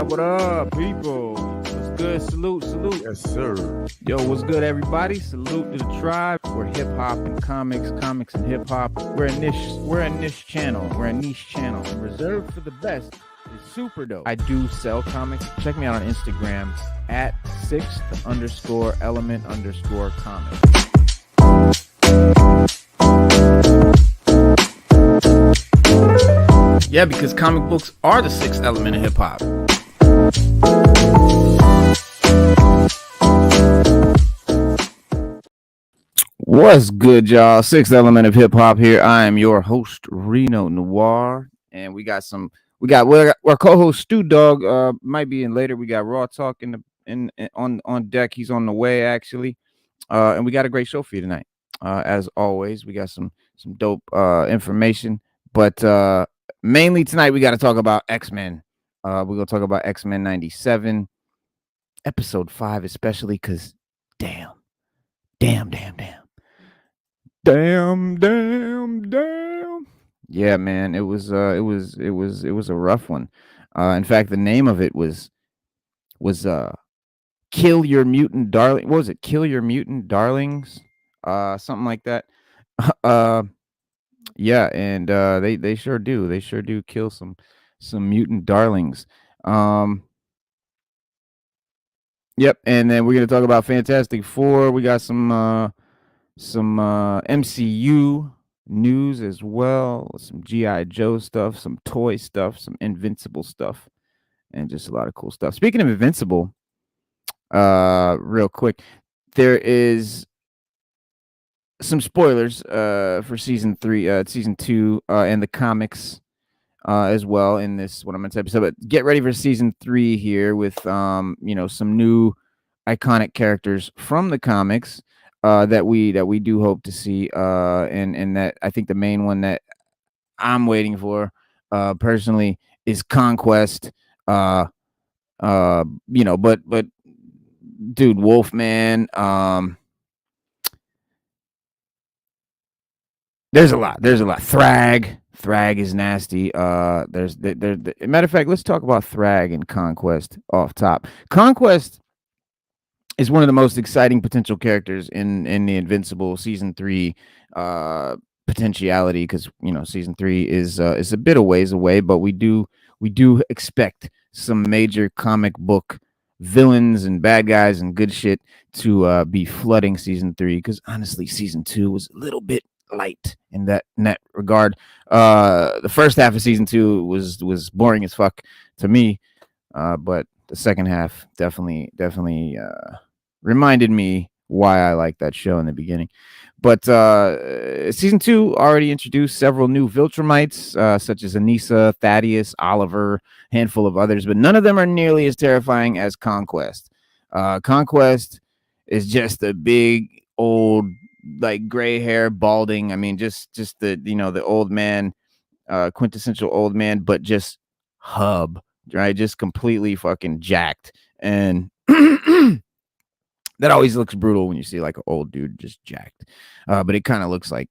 What up, people? What's good? Salute. Yes, sir. Yo, what's good, everybody? Salute to the tribe. We're hip hop and comics and hip hop. We're a niche channel. Reserved for the best. It's super dope. I do sell comics. Check me out on Instagram at @6th_element_comics. Yeah, because comic books are the sixth element of hip hop. What's good, y'all? Sixth element of hip hop here. I am your host, Reno Noir, and we got our co-host Stu Dog might be in later. We got Raw Talk on deck. He's on the way actually, and we got a great show for you tonight. As always, we got some dope information, but mainly tonight we got to talk about X-Men. We're gonna talk about X-Men 97, episode 5, especially because damn. Yeah, man, it was a rough one. In fact, the name of it was Kill Your Mutant Darling. What was it? Kill Your Mutant Darlings? Something like that. Yeah, and they sure do. They sure do kill some mutant darlings. Yep, and then we're gonna talk about Fantastic Four. We got some MCU news as well, some G.I. Joe stuff, some toy stuff, some Invincible stuff, and just a lot of cool stuff. Speaking of Invincible, real quick, there is some spoilers for season 2 and the comics as well in this what I'm gonna episode. But get ready for season 3 here with some new iconic characters from the comics that we do hope to see, and that I think the main one that I'm waiting for personally is Conquest. But dude, Wolfman. There's a lot. Thrag is nasty. There's matter of fact, let's talk about Thrag and Conquest off top. Conquest is one of the most exciting potential characters in the Invincible season 3 potentiality, because season 3 is a bit of ways away, but we do expect some major comic book villains and bad guys and good shit to be flooding season 3, because honestly season 2 was a little bit light in that regard. The first half of season 2 was boring as fuck to me, but the second half definitely reminded me why I liked that show in the beginning. But season 2 already introduced several new Viltrumites, such as Anissa, Thaddeus, Oliver, handful of others, but none of them are nearly as terrifying as Conquest. Conquest is just a big old, like, gray hair, balding. I mean, just the the old man, quintessential old man, but just hub, right? Just completely fucking jacked. And that always looks brutal when you see like an old dude just jacked. But it kind of looks like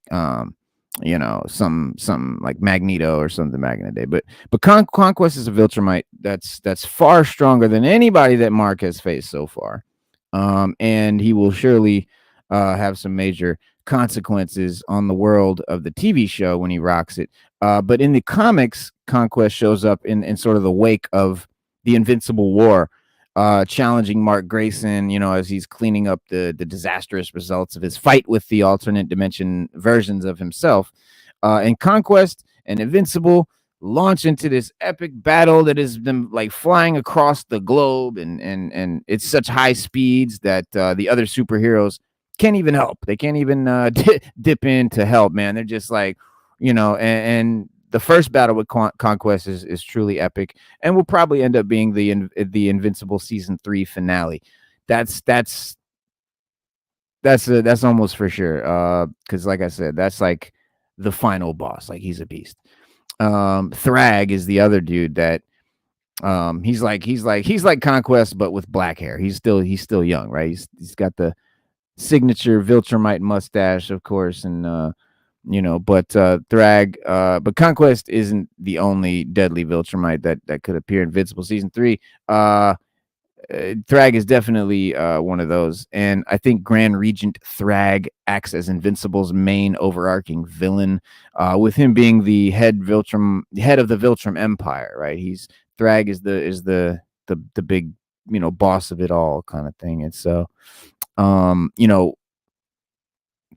some like Magneto or something back in the day. But Conquest is a Viltrumite that's far stronger than anybody that Mark has faced so far. And he will surely have some major consequences on the world of the TV show when he rocks it. But in the comics, Conquest shows up in sort of the wake of the Invincible War, challenging Mark Grayson, as he's cleaning up the disastrous results of his fight with the alternate dimension versions of himself. And Conquest and Invincible launch into this epic battle that is them like flying across the globe, and it's such high speeds that the other superheroes can't even help. They can't even dip in to help, man. They're just like, and the first battle with Conquest is truly epic, and will probably end up being the Invincible season 3 finale. That's almost for sure. Because like I said, that's like the final boss. Like, he's a beast. Thrag is the other dude that he's like Conquest, but with black hair. He's still young, right? He's got the signature Viltrumite mustache, of course, and But but Conquest isn't the only deadly Viltrumite that could appear in Invincible season 3. Thrag is definitely one of those, and I think Grand Regent Thrag acts as Invincible's main overarching villain, with him being the head of the Viltrum Empire. Right? Thrag is the big boss of it all kind of thing, and so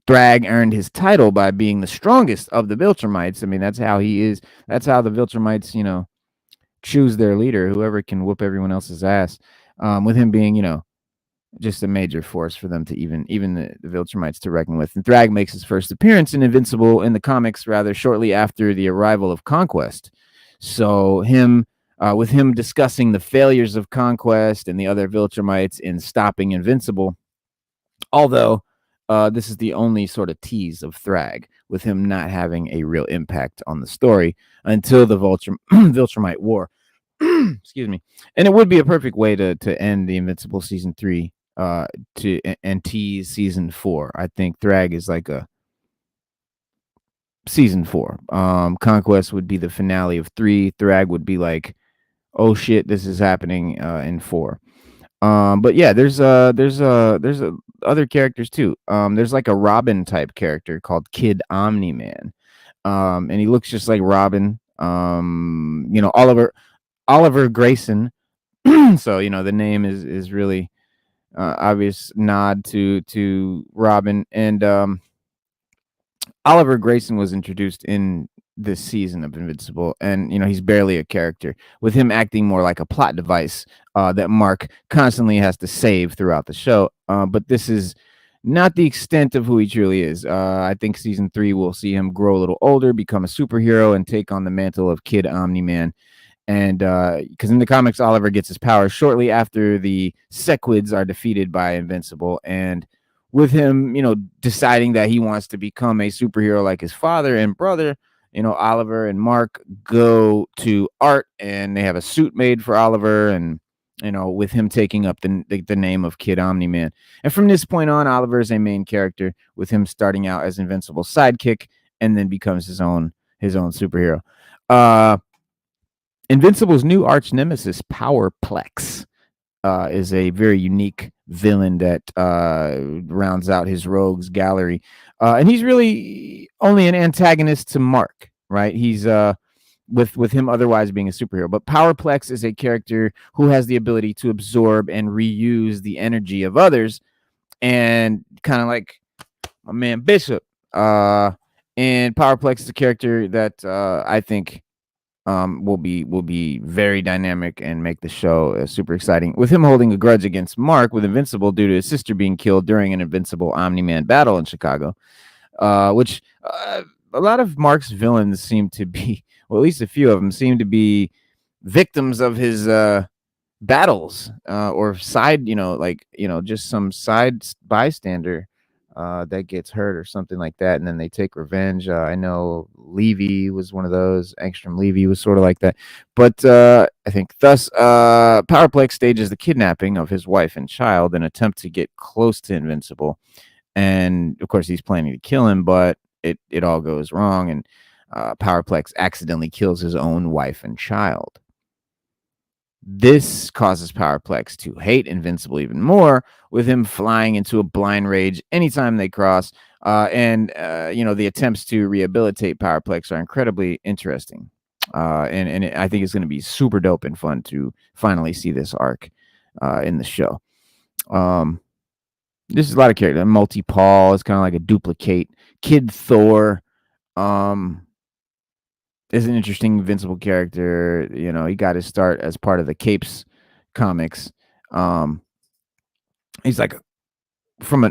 Thrag earned his title by being the strongest of the Viltrumites. I mean, that's how he is. That's how the Viltrumites, choose their leader, whoever can whoop everyone else's ass. With him being, just a major force for them to even the Viltrumites to reckon with. And Thrag makes his first appearance in Invincible in the comics rather shortly after the arrival of Conquest. So with him discussing the failures of Conquest and the other Viltrumites in stopping Invincible, although this is the only sort of tease of Thrag, with him not having a real impact on the story until the Viltrumite War. Excuse me. And it would be a perfect way to end the Invincible season 3 and tease season 4. I think Thrag is like a season 4. Conquest would be the finale of 3. Thrag would be like, oh shit, this is happening in 4. But yeah, there's other characters too. There's like a Robin type character called Kid Omni-Man. And he looks just like Robin. Oliver Grayson. So, the name is really obvious nod to Robin. And Oliver Grayson was introduced in this season of Invincible, and he's barely a character, with him acting more like a plot device that Mark constantly has to save throughout the show. But this is not the extent of who he truly is. I think season 3 will see him grow a little older, become a superhero, and take on the mantle of Kid Omni-Man. And because in the comics, Oliver gets his powers shortly after the Sequids are defeated by Invincible, and with him, deciding that he wants to become a superhero like his father and brother, Oliver and Mark go to Art, and they have a suit made for Oliver, and with him taking up the name of Kid Omni-Man. And from this point on, Oliver is a main character, with him starting out as Invincible's sidekick and then becomes his own superhero. Invincible's new arch nemesis, Powerplex, is a very unique villain that rounds out his rogues gallery. And he's really only an antagonist to Mark, right? He's with him otherwise being a superhero. But Powerplex is a character who has the ability to absorb and reuse the energy of others, and kind of like my man Bishop. And Powerplex is a character that I think will be very dynamic and make the show super exciting. With him holding a grudge against Mark with Invincible due to his sister being killed during an Invincible Omni-Man battle in Chicago, which a lot of Mark's villains seem to be, well, at least a few of them seem to be victims of his battles, or side, just some side bystander that gets hurt or something like that, and then they take revenge. I know Levy was one of those. Angstrom Levy was sort of like that. But I think thus Powerplex stages the kidnapping of his wife and child in an attempt to get close to Invincible. And of course, he's planning to kill him, but it all goes wrong, and Powerplex accidentally kills his own wife and child. This causes Powerplex to hate Invincible even more, with him flying into a blind rage anytime they cross. And the attempts to rehabilitate Powerplex are incredibly interesting. I think it's going to be super dope and fun to finally see this arc in the show. This is a lot of characters. Multi-Paul is kind of like a duplicate. Kid Thor is an interesting Invincible character. He got his start as part of the Capes comics. He's like,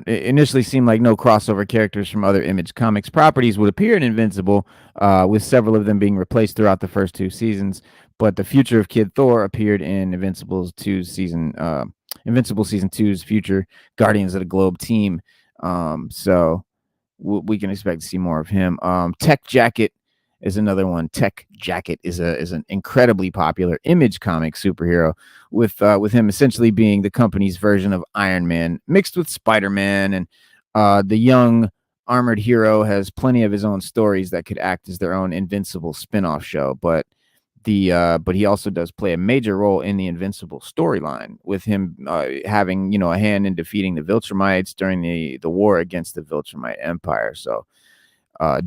initially seemed like no crossover characters from other Image Comics properties would appear in Invincible, with several of them being replaced throughout the first 2 seasons. But the future of Kid Thor appeared in Invincible season 2's future Guardians of the Globe team. So we can expect to see more of him. Tech Jacket is another one. Tech Jacket is an incredibly popular Image comic superhero, with him essentially being the company's version of Iron Man mixed with Spider-Man, and the young armored hero has plenty of his own stories that could act as their own Invincible spin-off show, but he also does play a major role in the Invincible storyline, with him having a hand in defeating the Viltrumites during the war against the Viltrumite Empire. So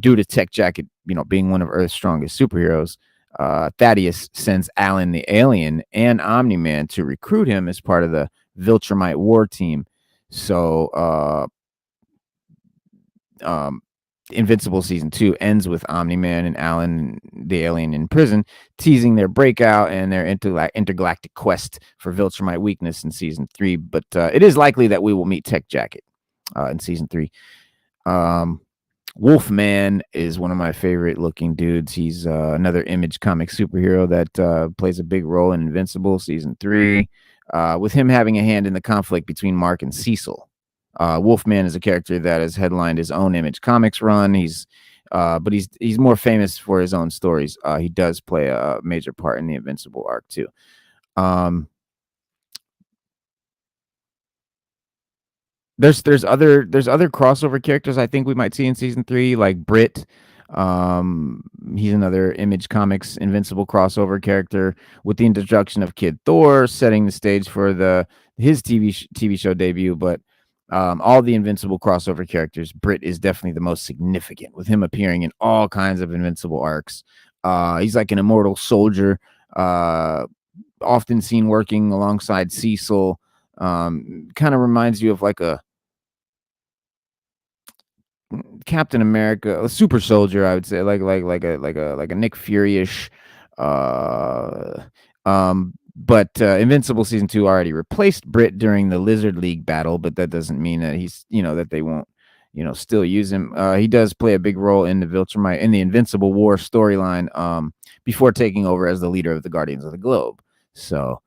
due to Tech Jacket, being one of Earth's strongest superheroes, Thaddeus sends Alan the Alien and Omni-Man to recruit him as part of the Viltrumite war team. So Invincible season 2 ends with Omni-Man and Alan the Alien in prison, teasing their breakout and their intergalactic quest for Viltrumite weakness in season 3. But it is likely that we will meet Tech Jacket in season 3. Wolfman is one of my favorite looking dudes. He's another Image comic superhero that plays a big role in Invincible season 3, with him having a hand in the conflict between Mark and Cecil. Wolfman is a character that has headlined his own Image Comics run. But he's more famous for his own stories. He does play a major part in the Invincible arc too. There's other crossover characters I think we might see in season 3, like Brit. He's another Image Comics Invincible crossover character, with the introduction of Kid Thor setting the stage for his TV show debut. But all the Invincible crossover characters, Brit is definitely the most significant, with him appearing in all kinds of Invincible arcs. He's like an immortal soldier, often seen working alongside Cecil. Kind of reminds you of like a Captain America, a super soldier, I would say, like a Nick Fury-ish. But Invincible season 2 already replaced Brit during the Lizard League battle, but that doesn't mean that he's that they won't still use him. He does play a big role in the Invincible War storyline, before taking over as the leader of the Guardians of the Globe. So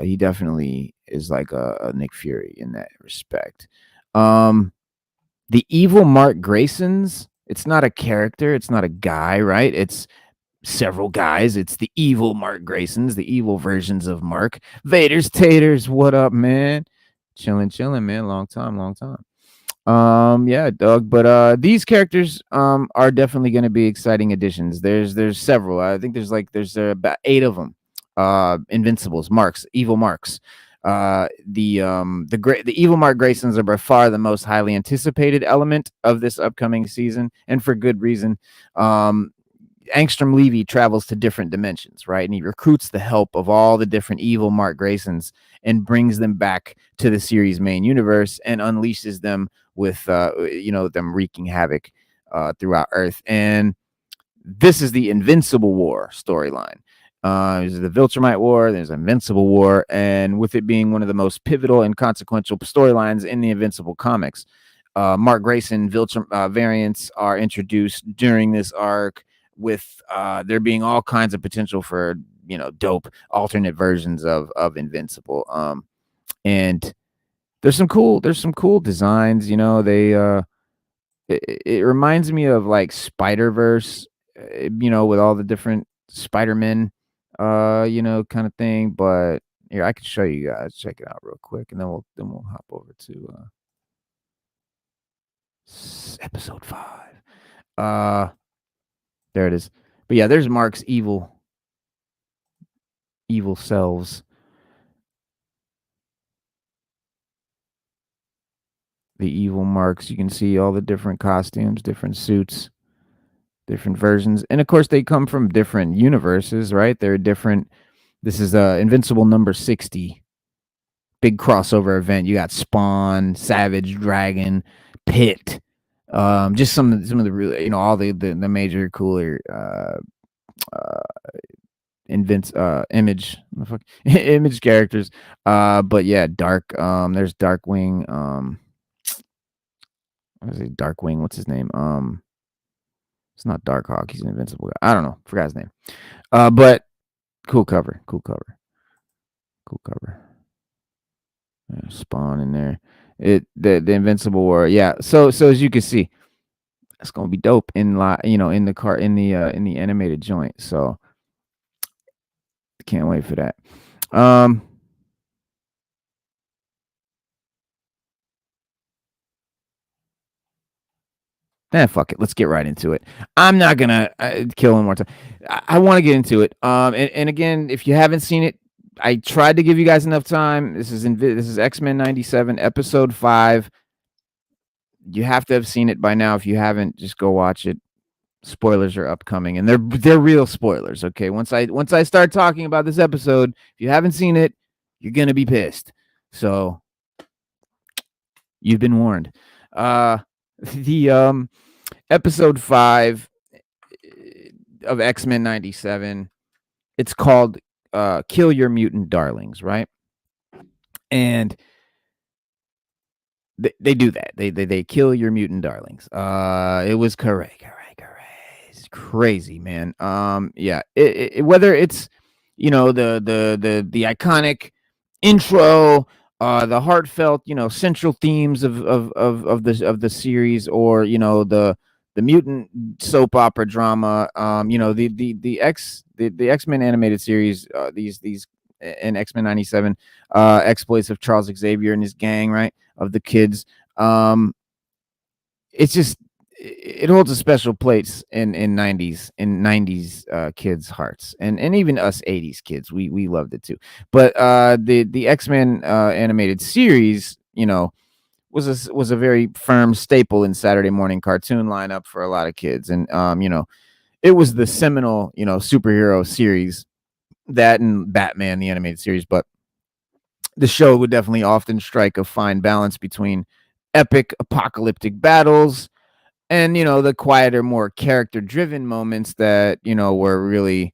he definitely is like a Nick Fury in that respect. The evil Mark Graysons, it's not a character, it's not a guy, right? It's several guys. It's the evil Mark Graysons, the evil versions of Mark. Vader's Taters, what up, man? Chilling, man. Long time. Yeah, Doug. But these characters are definitely going to be exciting additions. There's several. I think there's about 8 of them. Invincibles, Marks, evil Marks. The evil Mark Graysons are by far the most highly anticipated element of this upcoming season, and for good reason. Angstrom Levy travels to different dimensions, right? And he recruits the help of all the different evil Mark Graysons and brings them back to the series' main universe and unleashes them with, them wreaking havoc throughout Earth. And this is the Invincible War storyline. There's the Viltrumite War, there's Invincible War, and with it being one of the most pivotal and consequential storylines in the Invincible comics, Mark Grayson variants are introduced during this arc, with there being all kinds of potential for dope alternate versions of Invincible. And there's some cool designs. It reminds me of like Spider-Verse, with all the different Spider-Men, kind of thing. But here, I can show you guys. Check it out real quick, and then we'll hop over to episode 5. There it is. But yeah, there's Mark's evil selves. The evil Marks. You can see all the different costumes, different suits, different versions. And of course, they come from different universes, right? They're different. This is Invincible number 60. Big crossover event. You got Spawn, Savage Dragon, Pit. Just some of the really, all the major cooler image image characters. But yeah, there's Darkwing. What is it? Darkwing, what's his name? It's not Darkhawk, he's an Invincible guy. I don't know, forgot his name. But cool cover. Spawn in there. The Invincible War. Yeah. So as you can see, it's gonna be dope in the animated joint. So can't wait for that. Fuck it. Let's get right into it. I'm not gonna kill one more time. I want to get into it. And again, if you haven't seen it, I tried to give you guys enough time. This is X-Men 97, episode 5. You have to have seen it by now. If you haven't, just go watch it. Spoilers are upcoming, and they're real spoilers. Okay, once I start talking about this episode, if you haven't seen it, you're gonna be pissed. So you've been warned. The episode 5 of X-Men 97. It's called Kill Your Mutant Darlings, right? And they do that. They kill your mutant darlings. It was correct. It's crazy, man. Yeah. Whether it's the iconic intro, the heartfelt central themes of the series, or the mutant soap opera drama. The X-Men animated series. These in X-Men 97, exploits of Charles Xavier and his gang, right? Of the kids. It's just it holds a special place in 90s kids' hearts, and even us 80s kids. We loved it too. But the X-Men animated series, was a very firm staple in Saturday morning cartoon lineup for a lot of kids. And it was the seminal, superhero series, that and Batman, the animated series. But the show would definitely often strike a fine balance between epic apocalyptic battles and the quieter, more character driven moments that were really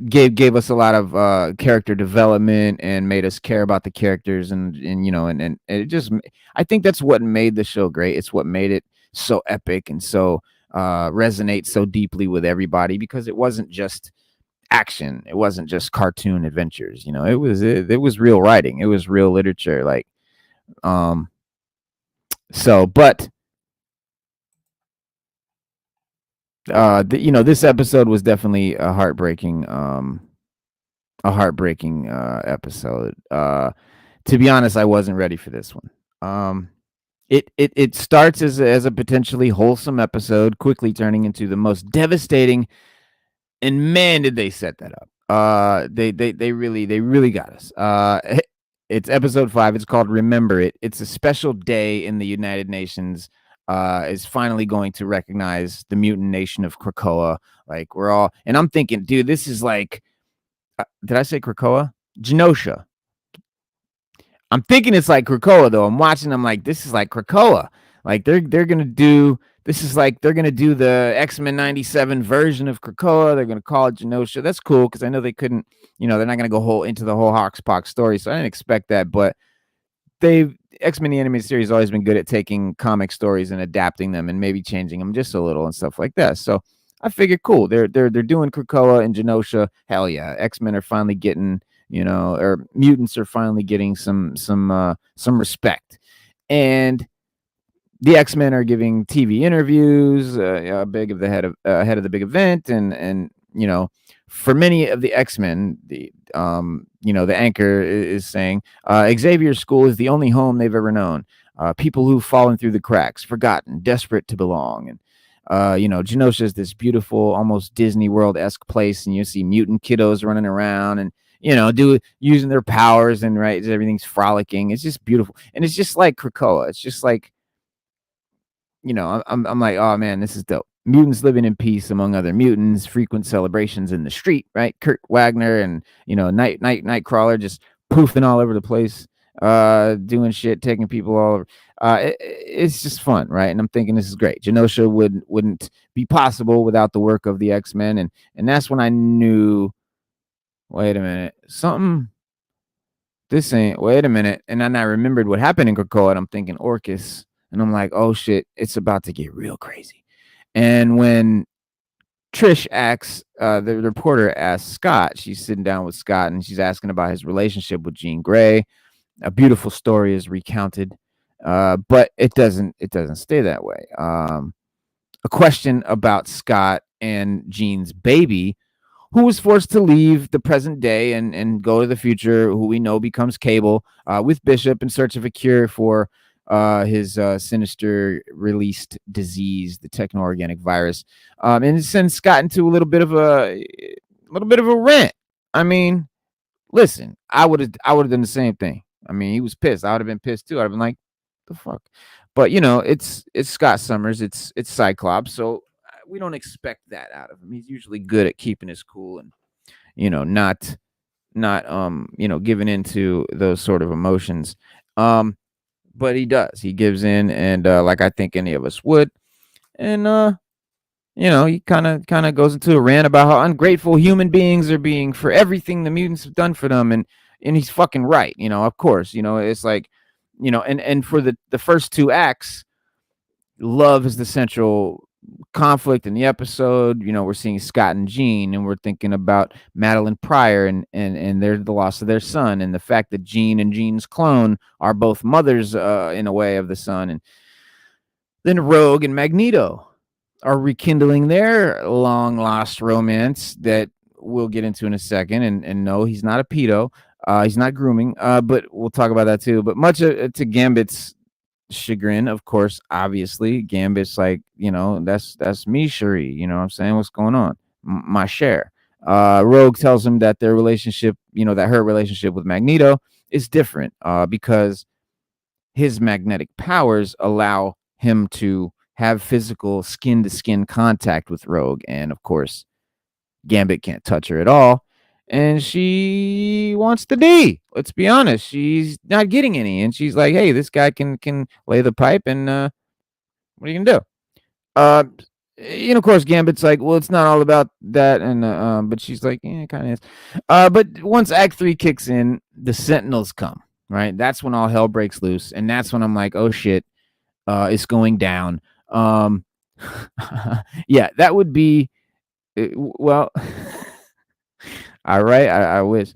gave us a lot of character development and made us care about the characters, and it just, I think that's what made the show great. It's what made it so epic and so resonate so deeply with everybody, because it wasn't just action, it wasn't just cartoon adventures. It was real writing, it was real literature. Like but this episode was definitely a heartbreaking episode. To be honest, I wasn't ready for this one. It starts as a potentially wholesome episode, quickly turning into the most devastating, and man, did they set that up. They really got us. It's episode 5. It's called Remember It. It's a special day in the United Nations. Is finally going to recognize the mutant nation of Krakoa. Like, we're all, and I'm thinking, dude, this is like, did I say Krakoa? Genosha. I'm thinking it's like Krakoa, though. I'm watching, I'm like, this is like Krakoa. Like, they're gonna do, this is like, they're gonna do the X-Men 97 version of Krakoa. They're gonna call it Genosha. That's cool, because I know they couldn't, they're not gonna go into the whole Hoxpox story, so I didn't expect that. But X-Men the animated series has always been good at taking comic stories and adapting them and maybe changing them just a little and stuff like that. So I figured, cool, they're doing Krakoa and Genosha. Hell yeah, X-Men are finally getting, or mutants are finally getting some respect. And the X-Men are giving TV interviews, ahead of the big event, and for many of the X-Men, the anchor is saying Xavier's school is the only home they've ever known. People who've fallen through the cracks, forgotten, desperate to belong. And Genosha is this beautiful, almost Disney World-esque place, and you see mutant kiddos running around and using their powers, and right, everything's frolicking. It's just beautiful, and it's just like Krakoa. It's just like, I'm like, oh man, this is dope. Mutants living in peace among other mutants, frequent celebrations in the street, right? Kurt Wagner and Nightcrawler just poofing all over the place, doing shit, taking people all over. It's just fun, right? And I'm thinking, this is great. Genosha wouldn't be possible without the work of the X-Men, and that's when I knew, wait a minute, wait a minute. And then I remembered what happened in Krakoa, and I'm thinking Orcus. And I'm like, oh shit, it's about to get real crazy. And when Trish asks, the reporter asks Scott, she's sitting down with Scott, and she's asking about his relationship with Jean Grey. A beautiful story is recounted, but it doesn't stay that way. A question about Scott and Jean's baby, who was forced to leave the present day and go to the future, who we know becomes Cable, with Bishop in search of a cure for his sinister released disease, the techno-organic virus, and it's since gotten to a little bit of a rant. I mean, listen, I would have done the same thing. I mean, he was pissed. I would have been pissed too. I'd have been like, the fuck. But it's Scott Summers. It's Cyclops. So we don't expect that out of him. He's usually good at keeping his cool and not giving into those sort of emotions. Um, but he does. He gives in, and like I think any of us would. And he kind of goes into a rant about how ungrateful human beings are being for everything the mutants have done for them, and he's fucking right. Of course, it's like, and for the first two acts, love is the central conflict in the episode. We're seeing Scott and Jean, and we're thinking about Madeline Pryor and the loss of their son, and the fact that Jean and Jean's clone are both mothers, in a way, of the son. And then Rogue and Magneto are rekindling their long lost romance that we'll get into in a second. And no, he's not a pedo. He's not grooming, but we'll talk about that too. But much to Gambit's chagrin, of course, obviously, Gambit's like, that's me, Shuri. You know what I'm saying? What's going on? My share. Rogue tells him that their relationship, that her relationship with Magneto is different, because his magnetic powers allow him to have physical skin to skin contact with Rogue. And of course, Gambit can't touch her at all. And she wants the D. Let's be honest. She's not getting any. And she's like, hey, this guy can lay the pipe, and what are you gonna do? Of course, Gambit's like, well, it's not all about that. And but she's like, yeah, it kind of is. But once Act 3 kicks in, the Sentinels come, right? That's when all hell breaks loose. And that's when I'm like, oh shit, it's going down. Yeah, that would be well. All right, I wish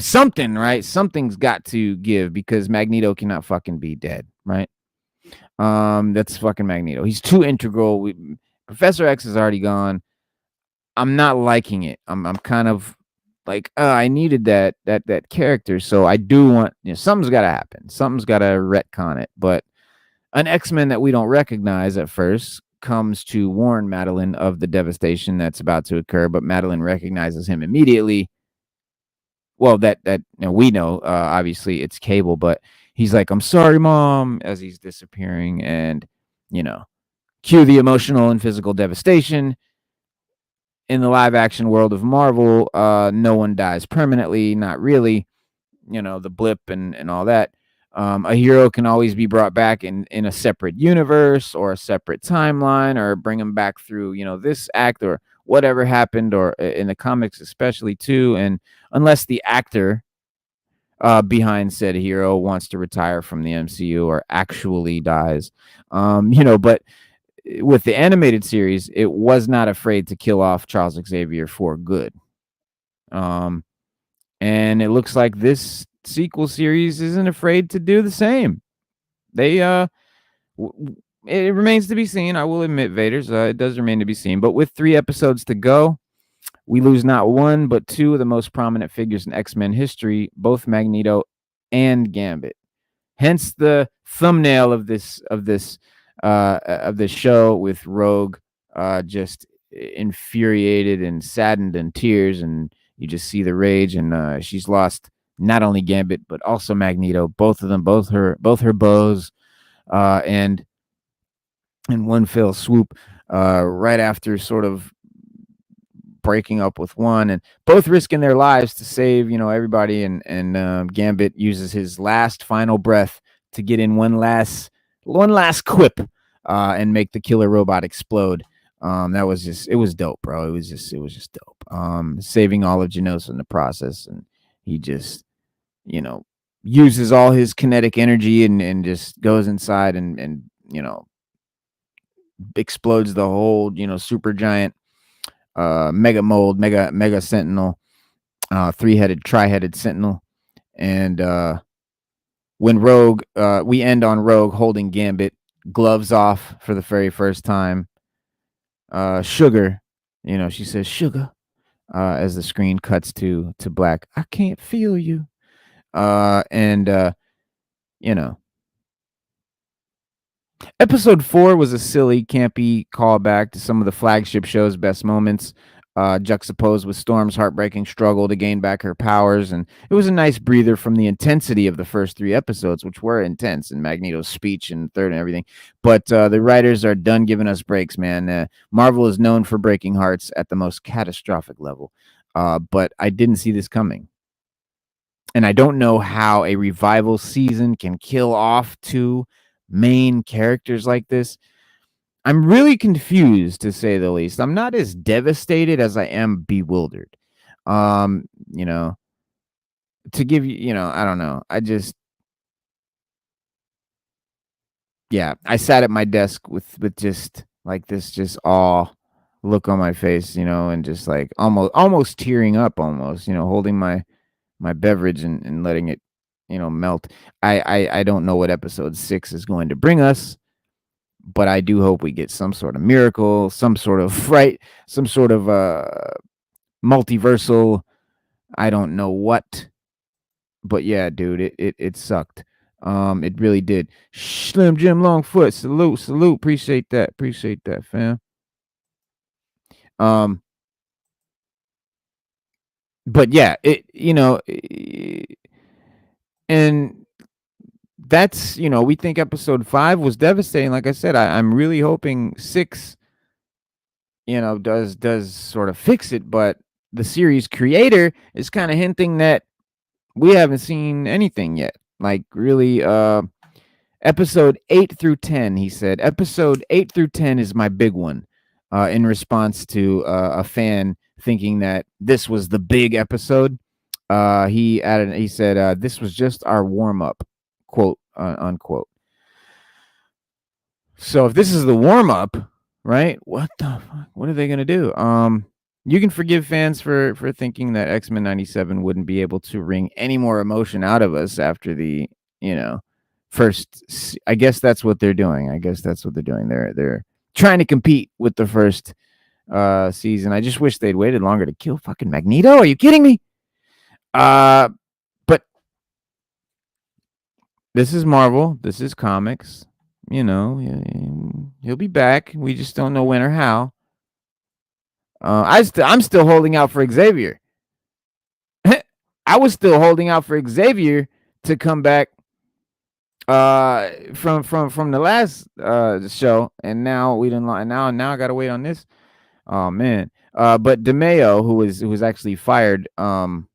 something, right? Something's got to give, because Magneto cannot fucking be dead, right? That's fucking Magneto. He's too integral. Professor X is already gone. I'm not liking it. I'm kind of like, I needed that character, so I do want, something's got to happen. Something's got to retcon it. But an X-Men that we don't recognize at first comes to warn Madeline of the devastation that's about to occur, but Madeline recognizes him immediately. Well, that we know, obviously it's Cable, but he's like, I'm sorry, Mom, as he's disappearing. And cue the emotional and physical devastation. In the live action world of Marvel, no one dies permanently, not really. The blip and all that. A hero can always be brought back in a separate universe or a separate timeline, or bring him back through, this act or whatever happened, or in the comics especially too. And unless the actor behind said hero wants to retire from the MCU or actually dies, but with the animated series, it was not afraid to kill off Charles Xavier for good. And it looks like this sequel series isn't afraid to do the same. They it remains to be seen. I will admit, Vaders, it does remain to be seen. But with 3 episodes to go, we lose not one but 2 of the most prominent figures in X-Men history, both Magneto and Gambit. Hence the thumbnail of this show, with Rogue just infuriated and saddened in tears, and you just see the rage. And she's lost not only Gambit but also Magneto, both of them, both her bows, and in one fell swoop, right after sort of breaking up with one, and both risking their lives to save everybody. And Gambit uses his last final breath to get in one last quip, and make the killer robot explode. That was it was dope, bro. It was just dope. Saving all of Genosha in the process, and he just uses all his kinetic energy and just goes inside and explodes the whole super giant mega mold, mega sentinel, tri-headed sentinel. And when Rogue, we end on Rogue holding Gambit, gloves off for the very first time. Sugar, she says sugar, as the screen cuts to black. I can't feel you. And Episode 4 was a silly, campy callback to some of the flagship show's best moments, juxtaposed with Storm's heartbreaking struggle to gain back her powers, and it was a nice breather from the intensity of the first 3 episodes, which were intense, and Magneto's speech and third and everything. But the writers are done giving us breaks, man. Marvel is known for breaking hearts at the most catastrophic level, but I didn't see this coming. And I don't know how a revival season can kill off 2 main characters like this. I'm really confused, to say the least. I'm not as devastated as I am bewildered. You know, to give you, I don't know. Yeah, I sat at my desk with just like this, just awe look on my face, and just like almost tearing up, almost, holding my beverage and letting it, melt. I don't know what episode 6 is going to bring us, but I do hope we get some sort of miracle, some sort of right, some sort of multiversal. I don't know what, but yeah, dude, it sucked. It really did. Slim Jim Longfoot, salute, appreciate that, fam. Um, but yeah, and that's we think episode 5 was devastating. Like I said, I'm really hoping 6 does sort of fix it, but the series creator is kind of hinting that we haven't seen anything yet. Like really, episode 8 through 10, he said, episode 8 through 10 is my big one. In response to a fan thinking that this was the big episode, he said, this was just our warm up, quote unquote. So if this is the warm up, right? What the fuck? What are they gonna do? You can forgive fans for thinking that X-Men 97 wouldn't be able to wring any more emotion out of us after the, you know, I guess that's what they're doing. I guess that's what they're doing. They're trying to compete with the first season. I just wish they'd waited longer to kill fucking Magneto. Are you kidding me? But this is Marvel. This is comics. He'll be back. We just don't know when or how. I'm still holding out for Xavier. I was still holding out for Xavier to come back from the last show, and now we didn't. Now I gotta wait on this. Oh man. But DeMeo, who was actually fired from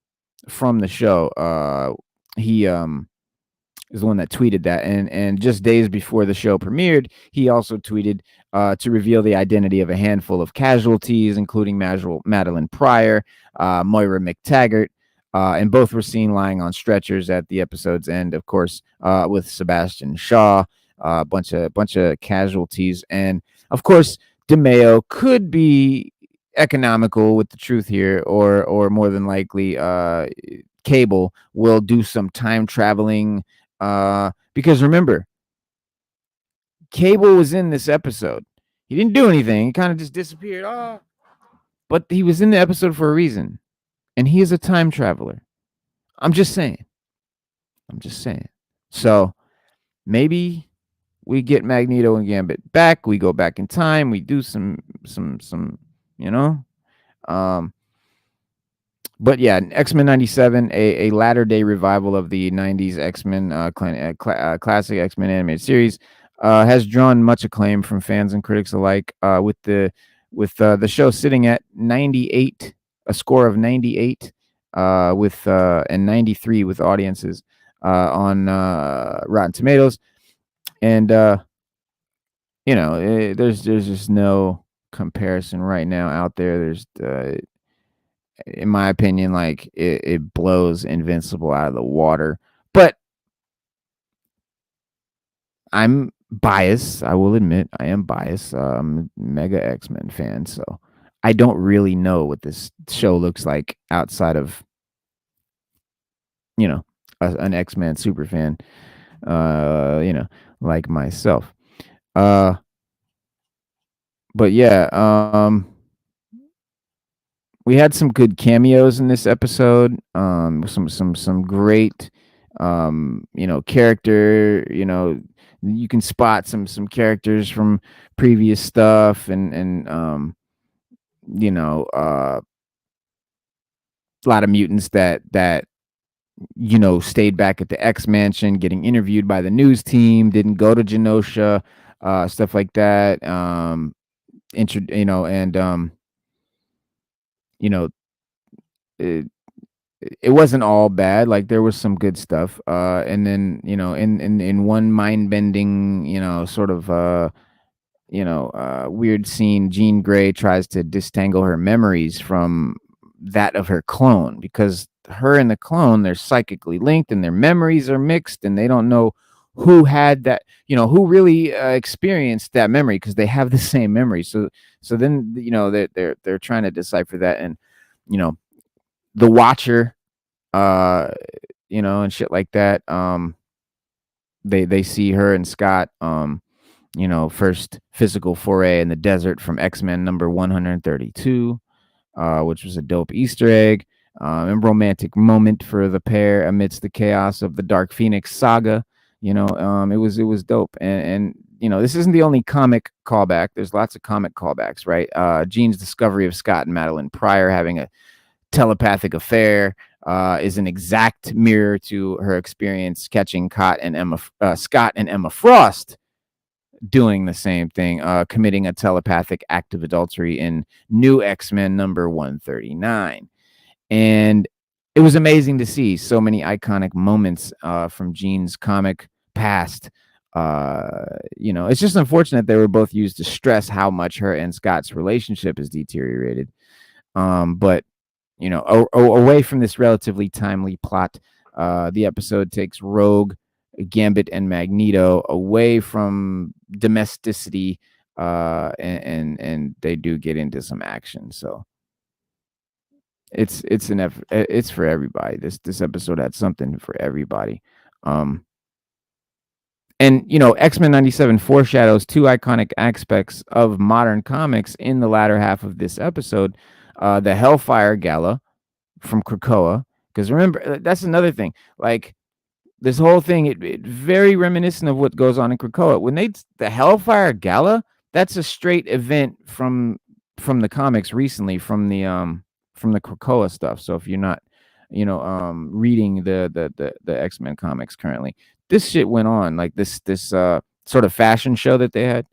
the show, he is the one that tweeted that, and just days before the show premiered, he also tweeted to reveal the identity of a handful of casualties, including Madeline Pryor, Moira McTaggart, and both were seen lying on stretchers at the episode's end. Of course, with Sebastian Shaw, a bunch of casualties, and of course, DeMeo could be economical with the truth here, or more than likely, Cable will do some time traveling. Because remember, Cable was in this episode. He didn't do anything. He kind of just disappeared. But he was in the episode for a reason, and he is a time traveler. I'm just saying. So maybe we get Magneto and Gambit back. We go back in time. We do some, you know. But yeah, X-Men 97, a latter day revival of the 90s X-Men classic X-Men animated series, has drawn much acclaim from fans and critics alike, with the show sitting at 98, a score of 98, with and 93 with audiences on Rotten Tomatoes. And there's just no comparison right now out there. There's in my opinion, like it blows Invincible out of the water. But I'm biased. I will admit I am biased. I'm a mega X-Men fan, so I don't really know what this show looks like outside of an X-Men super fan, like myself. But yeah, we had some good cameos in this episode. Some great character, you can spot some characters from previous stuff, and you know, a lot of mutants that stayed back at the X Mansion, getting interviewed by the news team, didn't go to Genosha, stuff like that. And you know, it, it wasn't all bad. Like there was some good stuff. And then in one mind bending, sort of weird scene, Jean Grey tries to disentangle her memories from that of her clone, because her and the clone, they're psychically linked and their memories are mixed, and they don't know who had that, who really experienced that memory, because they have the same memory. So then they're trying to decipher that, and you know the Watcher, uh and shit like that. They see her and Scott, first physical foray in the desert from X-Men number 132, which was a dope Easter egg, and romantic moment for the pair amidst the chaos of the Dark Phoenix saga. It was dope, and this isn't the only comic callback. There's lots of comic callbacks, right? Jean's discovery of Scott and Madeline Pryor having a telepathic affair is an exact mirror to her experience catching Scott and Emma Frost doing the same thing, committing a telepathic act of adultery in New X-Men number 139. And it was amazing to see so many iconic moments from Jean's comic past. It's just unfortunate they were both used to stress how much her and Scott's relationship has deteriorated. But away from this relatively timely plot, the episode takes Rogue, Gambit, and Magneto away from domesticity, and they do get into some action. So it's for everybody. This episode had something for everybody. And X-Men 97 foreshadows two iconic aspects of modern comics in the latter half of this episode. The Hellfire Gala from Krakoa, because remember, that's another thing. Like this whole thing, it very reminiscent of what goes on in Krakoa. When the Hellfire Gala, that's a straight event from the comics recently, from the Krakoa stuff. So if you're not reading the X-Men comics currently, this shit went on, like this sort of fashion show that they had,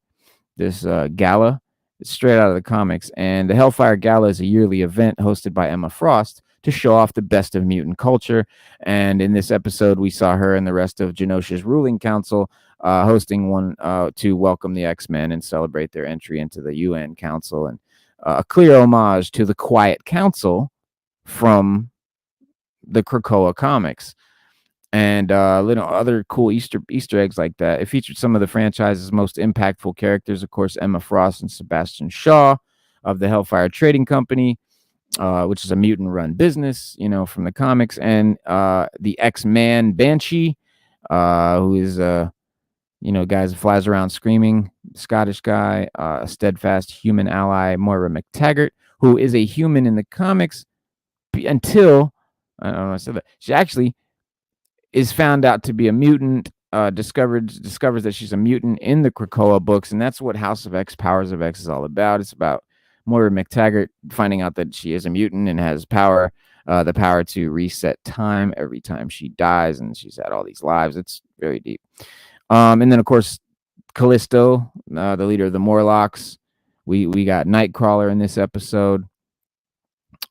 this gala. It's straight out of the comics. And the Hellfire Gala is a yearly event hosted by Emma Frost to show off the best of mutant culture. And in this episode, we saw her and the rest of Genosha's ruling council hosting one to welcome the X-Men and celebrate their entry into the UN Council, and a clear homage to the Quiet Council from the Krakoa comics. And other cool Easter eggs like that. It featured some of the franchise's most impactful characters, of course, Emma Frost and Sebastian Shaw of the Hellfire Trading Company, which is a mutant-run business, from the comics, and the X-Man Banshee, who is guys flies around screaming, Scottish guy, a steadfast human ally, Moira McTaggart, who is a human in the comics until I don't know. I said that she actually is found out to be a mutant. Discovers that she's a mutant in the Krakoa books, and that's what House of X, Powers of X is all about. It's about Moira McTaggart finding out that she is a mutant and has the power to reset time every time she dies, and she's had all these lives. It's very deep. And then of course Callisto, the leader of the Morlocks. We got Nightcrawler in this episode.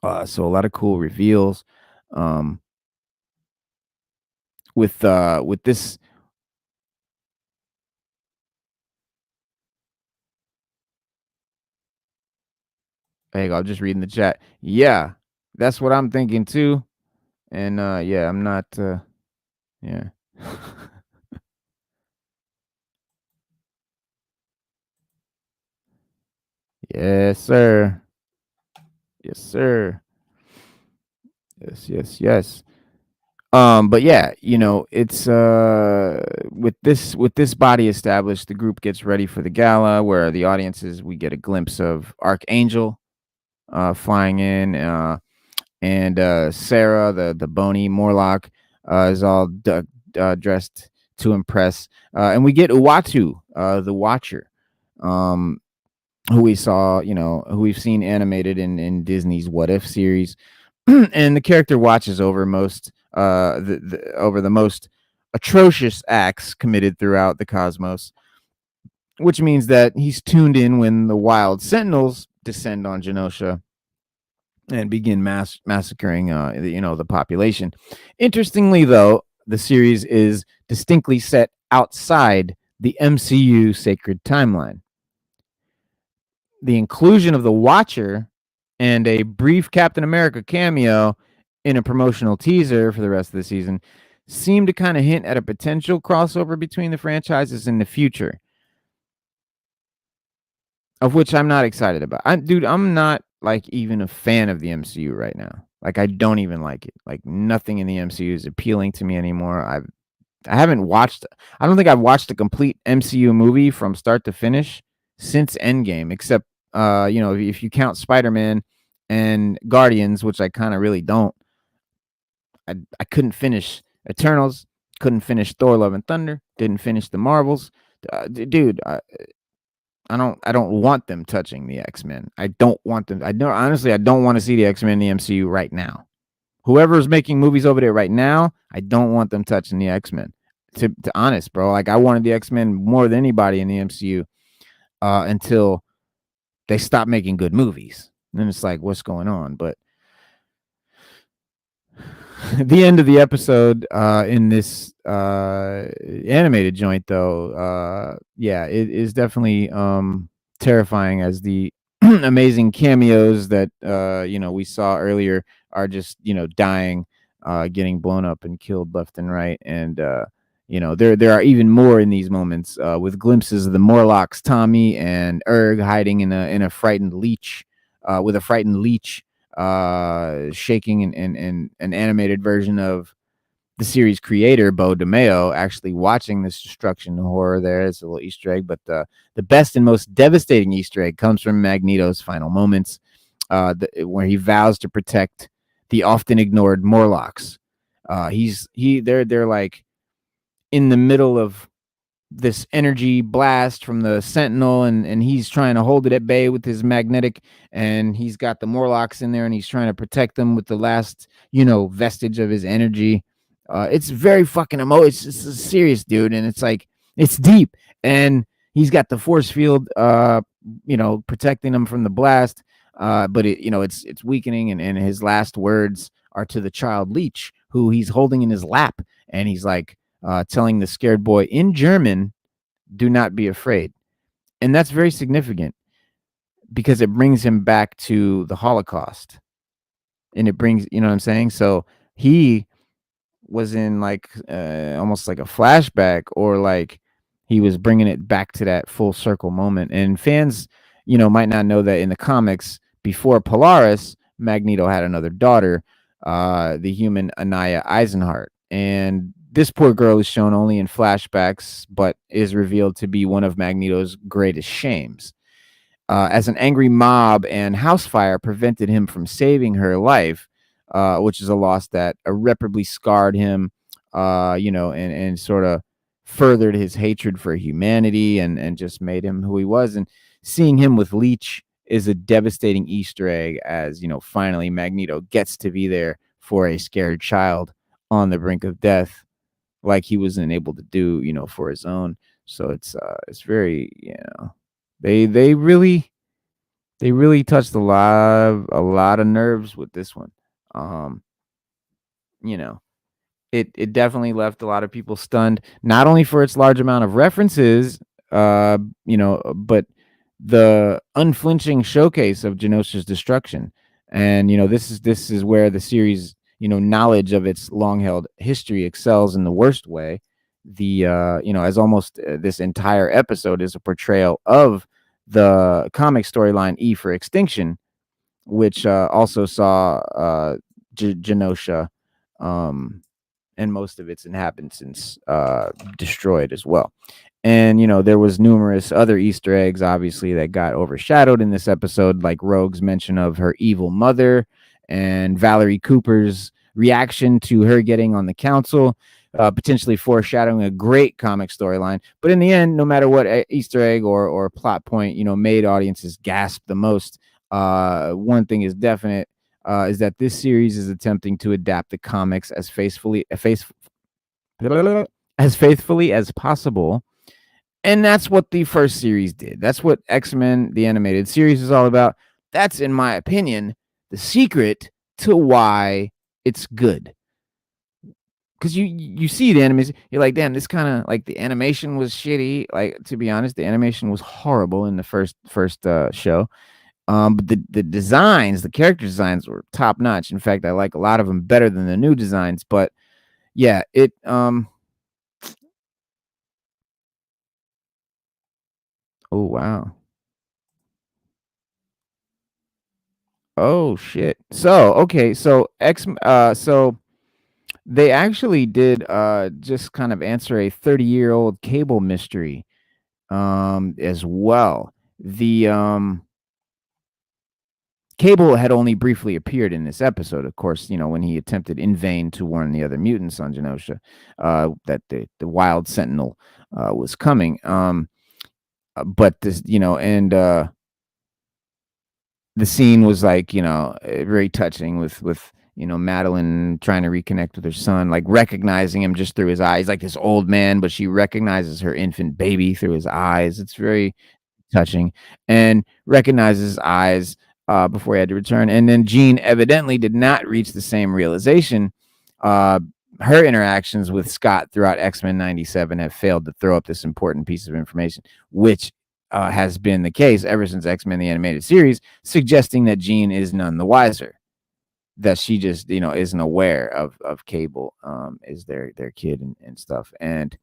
So a lot of cool reveals. With this. Hey, I'm just reading the chat. Yeah, that's what I'm thinking too. And yeah, I'm not. Yeah. Yes, sir. Yes, sir. Yes. But yeah, it's with this body established, the group gets ready for the gala, where the audiences, we get a glimpse of Archangel flying in, and Sarah, the bony Morlock, is all dressed to impress, and we get Uatu, the Watcher, um, who we saw, who we've seen animated in Disney's What If series, and the character watches over over the most atrocious acts committed throughout the cosmos, which means that he's tuned in when the wild sentinels descend on Genosha and begin massacring the population. Interestingly, though, the series is distinctly set outside the MCU sacred timeline. The inclusion of the Watcher and a brief Captain America cameo in a promotional teaser for the rest of the season seem to kind of hint at a potential crossover between the franchises in the future, of which I'm not excited about. I'm not like even a fan of the MCU right now. Like, I don't even like it. Like, nothing in the MCU is appealing to me anymore. I haven't watched. I don't think I've watched a complete MCU movie from start to finish since Endgame, except if you count Spider-Man and Guardians, which I kind of really don't. I couldn't finish Eternals, couldn't finish Thor: Love and Thunder, didn't finish the Marvels. Dude, I don't want them touching the X-Men. I don't want them. I don't want to see the X-Men in the MCU right now. Whoever's making movies over there right now, I don't want them touching the X-Men. To honest, bro, like, I wanted the X-Men more than anybody in the MCU until they stop making good movies. And then it's like, what's going on? But the end of the episode in this animated joint, though, it is definitely terrifying, as the amazing cameos that we saw earlier are just dying, getting blown up and killed left and right. And there are even more in these moments, with glimpses of the Morlocks, Tommy and Erg, hiding in a frightened leech, with a frightened leech shaking, and an animated version of the series creator, Bo DeMeo, actually watching this destruction and horror. There is a little Easter egg, but the best and most devastating Easter egg comes from Magneto's final moments, where he vows to protect the often ignored Morlocks. They're like in the middle of this energy blast from the Sentinel, and he's trying to hold it at bay with his magnetic, and he's got the Morlocks in there, and he's trying to protect them with the last vestige of his energy. It's very fucking it's serious, dude, and it's like, it's deep, and he's got the force field protecting him from the blast, but it's weakening, and his last words are to the child leech, who he's holding in his lap, and he's like telling the scared boy in German, "Do not be afraid." And that's very significant, because it brings him back to the Holocaust, and it brings, what I'm saying? So he was in like almost like a flashback, or like he was bringing it back to that full circle moment. And fans, might not know that in the comics, before Polaris, Magneto had another daughter, the human Anaya Eisenhart. And this poor girl is shown only in flashbacks, but is revealed to be one of Magneto's greatest shames. As an angry mob and house fire prevented him from saving her life, which is a loss that irreparably scarred him, and sort of furthered his hatred for humanity, and just made him who he was. And seeing him with Leech is a devastating Easter egg, as finally Magneto gets to be there for a scared child on the brink of death, like he wasn't able to do, for his own. So it's very, they really touched a lot of nerves with this one. It definitely left a lot of people stunned, not only for its large amount of references, but the unflinching showcase of Genosha's destruction. And this is where the series, knowledge of its long-held history excels in the worst way. As almost this entire episode is a portrayal of the comic storyline E for Extinction, which also saw Genosha and most of its inhabitants destroyed as well. And there was numerous other Easter eggs, obviously, that got overshadowed in this episode, like Rogue's mention of her evil mother, and Valerie Cooper's reaction to her getting on the council, potentially foreshadowing a great comic storyline. But in the end, no matter what Easter egg or plot point, made audiences gasp the most, one thing is definite, is that this series is attempting to adapt the comics as faithfully as possible. And that's what the first series did. That's what X-Men, the animated series, is all about. That's, in my opinion, the secret to why it's good. Because you see the animation, you're like, damn, this kind of like the animation was shitty. Like, to be honest, the animation was horrible in the first show. But the designs, the character designs were top notch. In fact, I like a lot of them better than the new designs. But yeah, oh wow. Oh shit. So okay, so they actually did just kind of answer a 30-year-old cable mystery as well. The Cable had only briefly appeared in this episode, of course, when he attempted in vain to warn the other mutants on Genosha that the wild sentinel was coming. But this, and the scene was like, very touching with Madeline trying to reconnect with her son, like recognizing him just through his eyes, like this old man, but she recognizes her infant baby through his eyes. It's very touching, and recognizes his eyes before he had to return. And then Jean evidently did not reach the same realization. Her interactions with Scott throughout X-Men 97 have failed to throw up this important piece of information, which has been the case ever since X-Men the animated series, suggesting that Jean is none the wiser, that she just isn't aware of Cable is their kid and stuff. And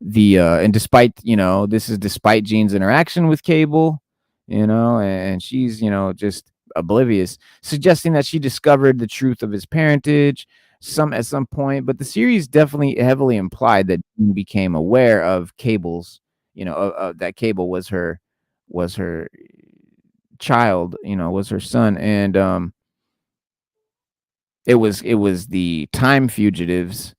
and despite this is despite Jean's interaction with Cable, and she's just oblivious, suggesting that she discovered the truth of his parentage at some point. But the series definitely heavily implied that Jean became aware of Cable's, that Cable was her child, was her son. And it was the Time Fugitives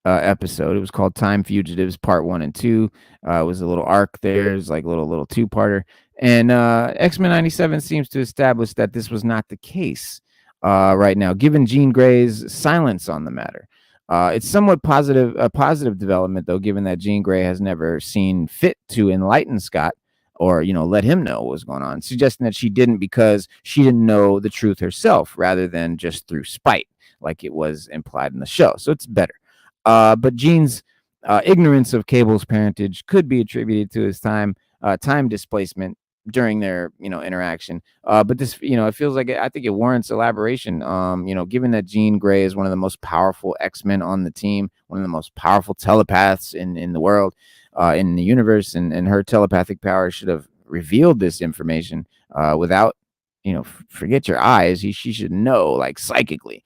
episode. It was called Time Fugitives Part 1 and 2. It was a little arc there. It was like a little two-parter. And X-Men 97 seems to establish that this was not the case right now, given Jean Grey's silence on the matter. It's somewhat a positive development, though, given that Jean Grey has never seen fit to enlighten Scott or, let him know what was going on, suggesting that she didn't because she didn't know the truth herself rather than just through spite, like it was implied in the show. So it's better. But Jean's ignorance of Cable's parentage could be attributed to his time displacement during their interaction. But this, it feels like I think it warrants elaboration. Given that Jean Grey is one of the most powerful X-Men on the team, one of the most powerful telepaths in the world, in the universe, and her telepathic power should have revealed this information without, forget your eyes. She should know, like, psychically.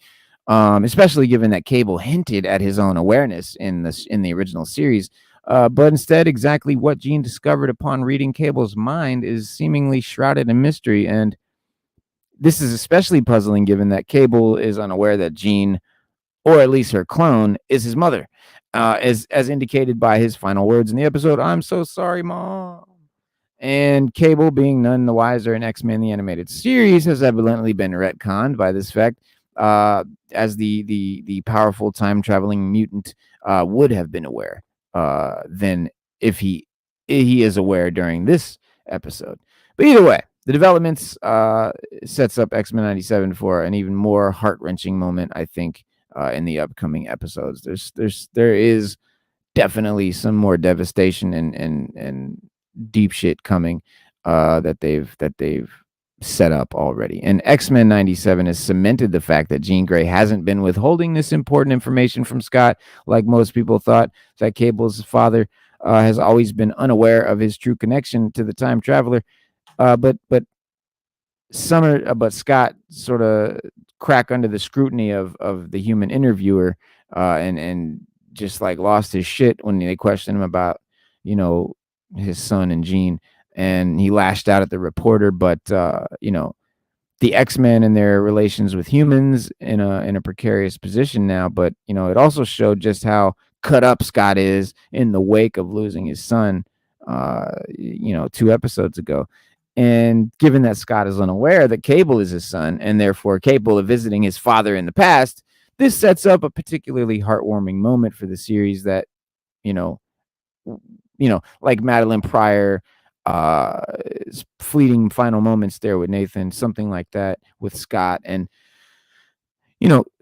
Especially given that Cable hinted at his own awareness in the original series. But instead, exactly what Jean discovered upon reading Cable's mind is seemingly shrouded in mystery. And this is especially puzzling given that Cable is unaware that Jean, or at least her clone, is his mother, as indicated by his final words in the episode, "I'm so sorry, Mom." And Cable, being none the wiser in X-Men the animated series, has evidently been retconned by this fact, as the powerful time traveling mutant would have been aware than if he is aware during this episode. But either way, the developments sets up X-Men 97 for an even more heart-wrenching moment, I think, in the upcoming episodes. There is definitely some more devastation and deep shit coming that they've set up already. And X-Men 97 has cemented the fact that Jean Grey hasn't been withholding this important information from Scott, like most people thought, that Cable's father has always been unaware of his true connection to the time traveler. But Scott sort of crack under the scrutiny of the human interviewer, and just like lost his shit when they questioned him about, his son and Jean, and he lashed out at the reporter. But the X-Men and their relations with humans in a precarious position now, but it also showed just how cut up Scott is in the wake of losing his son 2 episodes ago. And given that Scott is unaware that Cable is his son and therefore capable of visiting his father in the past, this sets up a particularly heartwarming moment for the series that, you know, like Madeline Pryor, uh, fleeting final moments there with Nathan, something like that with Scott. And,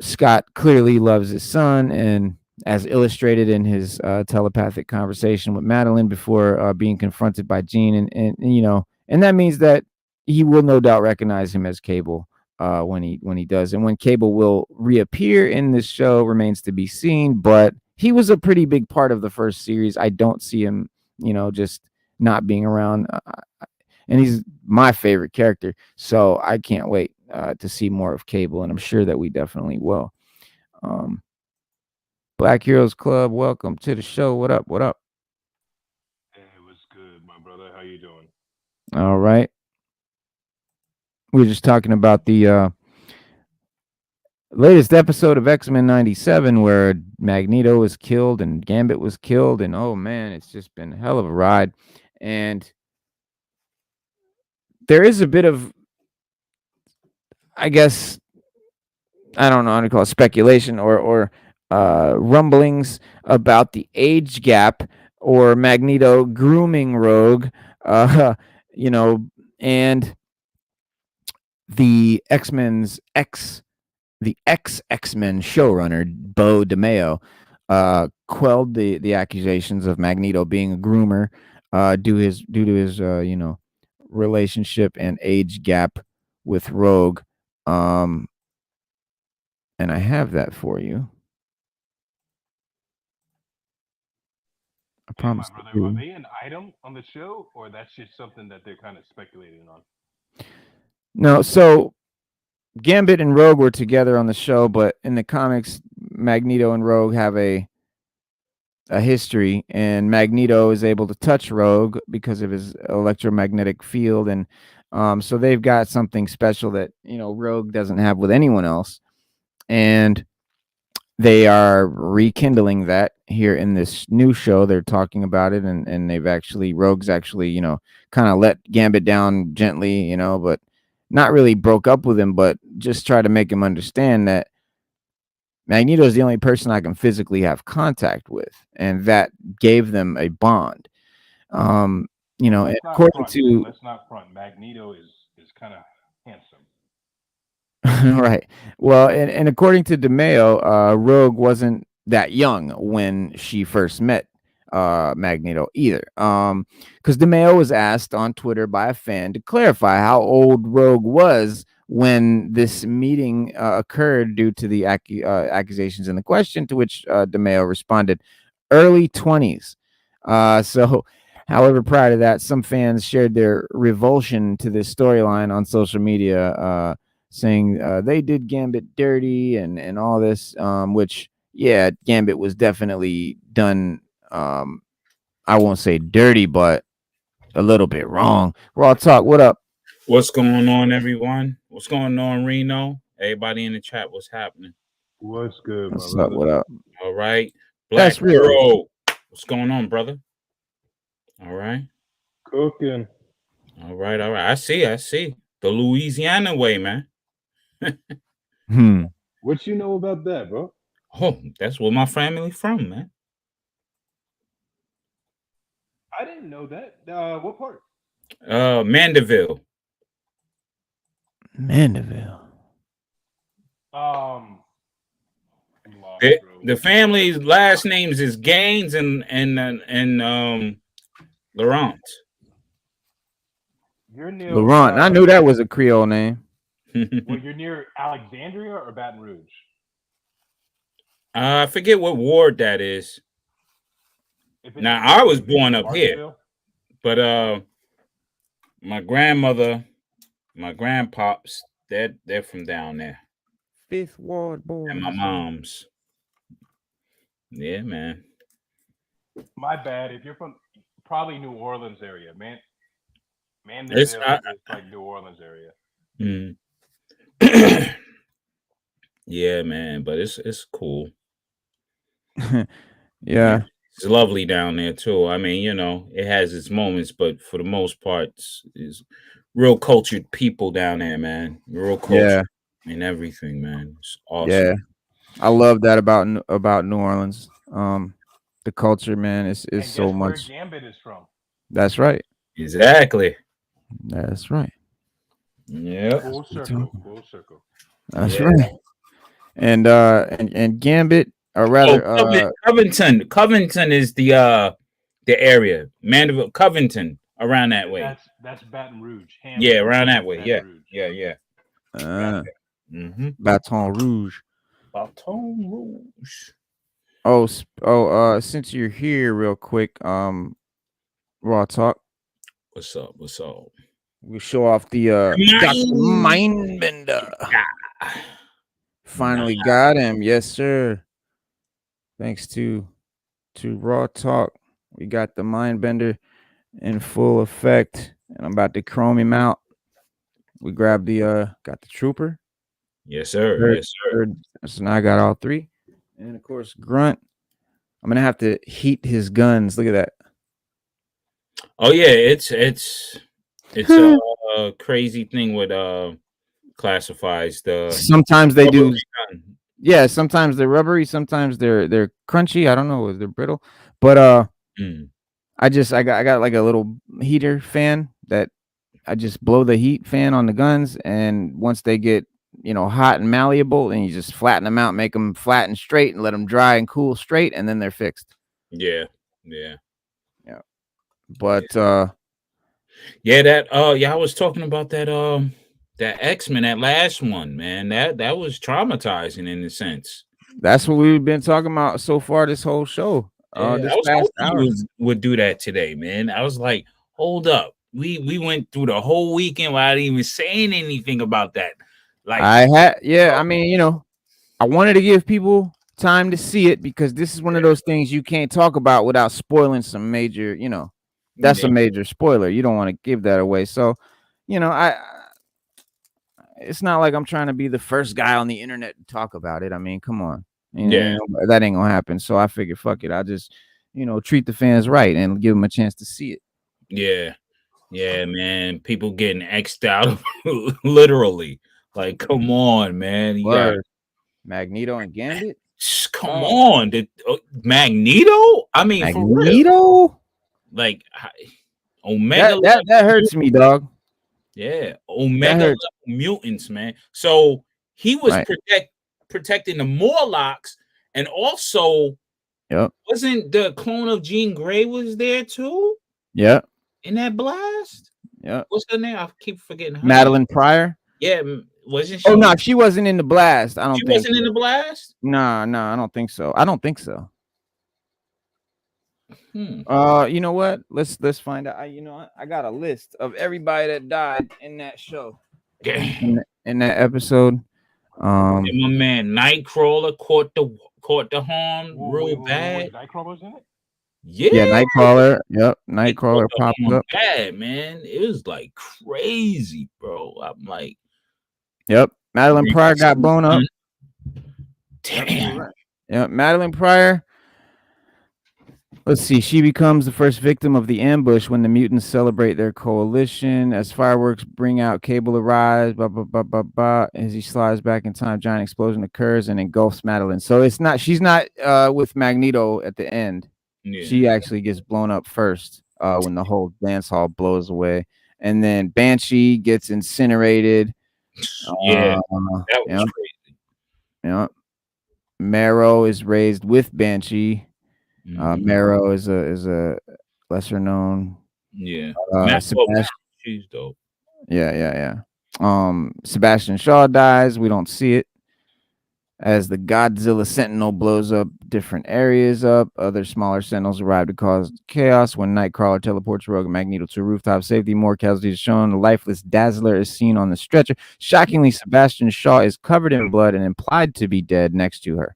Scott clearly loves his son, and as illustrated in his telepathic conversation with Madeline before being confronted by Jean, and that means that he will no doubt recognize him as Cable when he does, and when Cable will reappear in this show remains to be seen. But he was a pretty big part of the first series. I don't see him, just not being around. And he's my favorite character, so I can't wait to see more of Cable, and I'm sure that we definitely will. Um, Black Heroes Club, welcome to the show. What up? What up? Hey, what's good, my brother? How you doing? All right. We were just talking about the latest episode of X-Men 97 where Magneto was killed and Gambit was killed. And oh man, it's just been a hell of a ride. And there is a bit of, I guess, I don't know how to call it, speculation or rumblings about the age gap or Magneto grooming Rogue, uh, you know, and the X Men's the ex X Men showrunner Bo DeMeo quelled the accusations of Magneto being a groomer due to his relationship and age gap with Rogue. Um, and I have that for you. I Hey, my promise to brother, are do. they an item on the show, or that's just something that they're kind of speculating on? No, so Gambit and Rogue were together on the show, but in the comics, Magneto and Rogue have a history, and Magneto is able to touch Rogue because of his electromagnetic field, and so they've got something special that Rogue doesn't have with anyone else, and they are rekindling that here in this new show. They're talking about it, and they've actually Rogue's actually kind of let Gambit down gently, but not really broke up with him, but just try to make him understand that Magneto is the only person I can physically have contact with, and that gave them a bond. Um, And and let's not according front, man. to Let's not front. Magneto is kind of handsome. right, well, and according to DeMeo, Rogue wasn't that young when she first met Magneto either. Because DeMeo was asked on Twitter by a fan to clarify how old Rogue was when this meeting occurred due to the accusations in the question, to which DeMeo responded, early 20s. So, however, prior to that, some fans shared their revulsion to this storyline on social media, saying they did Gambit dirty and all this, which, yeah, Gambit was definitely done. Um, I won't say dirty, but a little bit wrong. Raw Talk, what up? What's going on, everyone? What's going on, Reno? Everybody in the chat, what's happening? What's good, my What's up? brother? What up? All right. Black That's real. Hero, what's going on, brother? All right. Cooking. All right. All right. I see. The Louisiana way, man. Hmm. What you know about that, bro? Oh, that's where my family from, man. I didn't know that. What part? Mandeville. Mandeville. Um, I'm lost, The, bro. the family's last names is Gaines and Laurent. You're near. Laurent. I knew that was a Creole name. Well, you're near Alexandria or Baton Rouge. I forget what ward that is. If it's Now in I was if it's born in up here, Bartonville, but my grandmother, my grandpops, they're from down there, Fifth Ward and my boys. mom's. Yeah, man. my bad. If you're from probably New Orleans area, man. It's Mandeville is like New Orleans area. mm. Yeah, man, but it's cool. Yeah, Yeah, it's lovely down there too. I mean, it has its moments, but for the most part, it's real cultured people down there, man. Real culture yeah, and everything, man. It's awesome. yeah. I love that about New Orleans. The culture, man, is And guess so where much. Gambit is from? That's right. Exactly. That's right. Yep. Full You circle, talking- full circle. That's Yeah. right. And Gambit, or Oh, rather, Covington is the area. Mandeville, Covington, around that way. That's Baton Rouge. Yeah, Hampton around that is way. Baton Yeah, Rouge. yeah, yeah. Around uh, there. Mm-hmm. Baton Rouge. Baton Rouge. Since you're here, real quick, Raw Talk. What's up? What's up? We show off the Dr. Mindbender. Ah, Finally got him, yes, sir. Thanks to Raw Talk. We got the Mindbender in full effect, and I'm about to chrome him out. We grabbed the got the Trooper. Yes, sir. Third, Yes, sir. third. So now I got all three, and of course Grunt. I'm gonna have to heat his guns. Look at that. Oh yeah, it's a crazy thing with classifies the Sometimes they do. rubbery gun. Yeah, sometimes they're rubbery. Sometimes they're crunchy. I don't know if they're brittle, but Mm. I got like a little heater fan that I just blow the heat fan on the guns, and once they get hot and malleable, and you just flatten them out, make them flat and straight, and let them dry and cool straight, and then they're fixed. Yeah, yeah, Yeah, but yeah. I was talking about that X-Men, that last one, man. That was traumatizing in a sense. that's what we've been talking about so far this whole show. Yeah, I This was past hoping hour, would do that today, man. I was like, hold up. We went through the whole weekend without even saying anything about that. Like, yeah. I mean, I wanted to give people time to see it because this is one of those things you can't talk about without spoiling some major, that's yeah, a major spoiler. You don't want to give that away. So, I it's not like I'm trying to be the first guy on the internet to talk about it. I mean, come on. yeah, That ain't gonna happen. So I figured, fuck it. I'll just, treat the fans right and give them a chance to see it. yeah, yeah, man. People getting X'd out literally. Like, come on, man. You got Word. Magneto and Gambit. come Oh, on. Magneto? I mean, for real. Magneto? Like Omega That hurts me, dog. Yeah, That Omega level hurts. mutants, man. So he was Right. protecting the Morlocks, and also Yep. wasn't the clone of Jean Grey was there too Yep. in that blast? Yep. What's her name? I keep forgetting her name. Madeline Pryor. Yeah, wasn't she? Oh no, she wasn't in the blast. I She don't think. wasn't in the blast. Nah, I don't think so. I don't think so. Hmm. You know what? Let's find out. I got a list of everybody that died in that show, Yeah. in that episode. And my man Nightcrawler caught the harm real bad. Nightcrawler was in it? Yeah, Yeah, Nightcrawler. Yep, he caught Nightcrawler the popped harm up. bad, man. It was like crazy, bro. I'm like, Yep, Madeline Pryor got blown up. damn. Yep, Madeline Pryor. Let's see. She becomes the first victim of the ambush when the mutants celebrate their coalition. As fireworks bring out, Cable arrives. Blah blah blah blah blah. As he slides back in time, giant explosion occurs and engulfs Madeline. So it's not. She's not with Magneto at the end. Yeah. She actually gets blown up first when the whole dance hall blows away, and then Banshee gets incinerated. Yeah, Uh, that was crazy. yeah. Marrow is raised with Banshee. Mhm. Marrow is a lesser known. Yeah. Sebastian, She's dope. yeah. Sebastian Shaw dies. We don't see it as the Godzilla Sentinel blows up different areas up. Other smaller Sentinels arrive to cause chaos when Nightcrawler teleports Rogue and Magneto to rooftop safety. More casualties shown. The lifeless Dazzler is seen on the stretcher. Shockingly, Sebastian Shaw is covered in blood and implied to be dead next to her.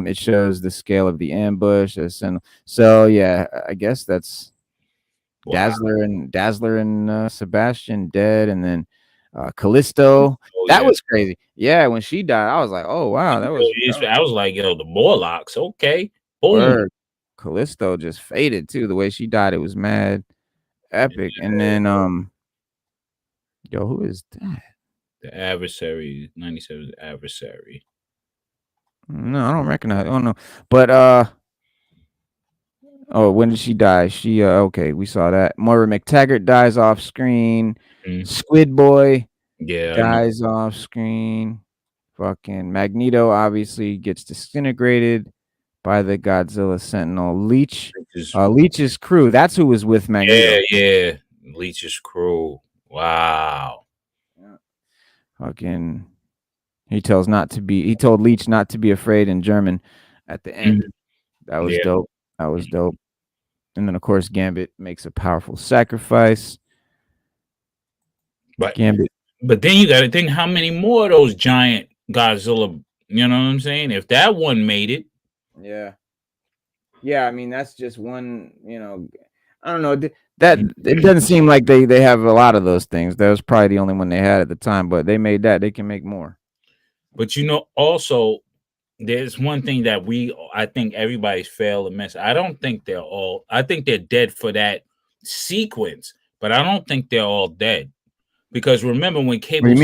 It shows the scale of the ambush. So yeah, I guess that's Wow. Dazzler and Sebastian dead, and then Callisto. Oh That yeah. was crazy. Yeah, when she died, I was like, oh wow, I was like, yo, the Morlocks, okay. Boom. word. Callisto just faded too. The way she died, it was mad epic. And then yo, who is that? The adversary, 97 adversary. No, I don't recognize. Oh no, but oh, when did she die? She okay, we saw that. Moira McTaggart dies off screen. Mhm. Squid Boy Yeah, I know. dies off screen. Fucking Magneto obviously gets disintegrated by the Godzilla Sentinel. Leech's crew. That's who was with Yeah, Magneto. yeah. Leech's crew. Wow. Yeah. Fucking he told Leech not to be afraid in German at the end. Mhm. That was Yeah, dope. That was dope. And then of course Gambit makes a powerful sacrifice. but Gambit. but then you got to think how many more of those giant Godzilla. You know what I'm saying? If that one made it, Yeah. Yeah, I mean that's just one, I don't know. That it doesn't seem like they have a lot of those things. That was probably the only one they had at the time, but they made that. They can make more. but also there's one thing that I think everybody's failed to miss. I think they're dead for that sequence, but I don't think they're all dead. Because remember when What do you Cable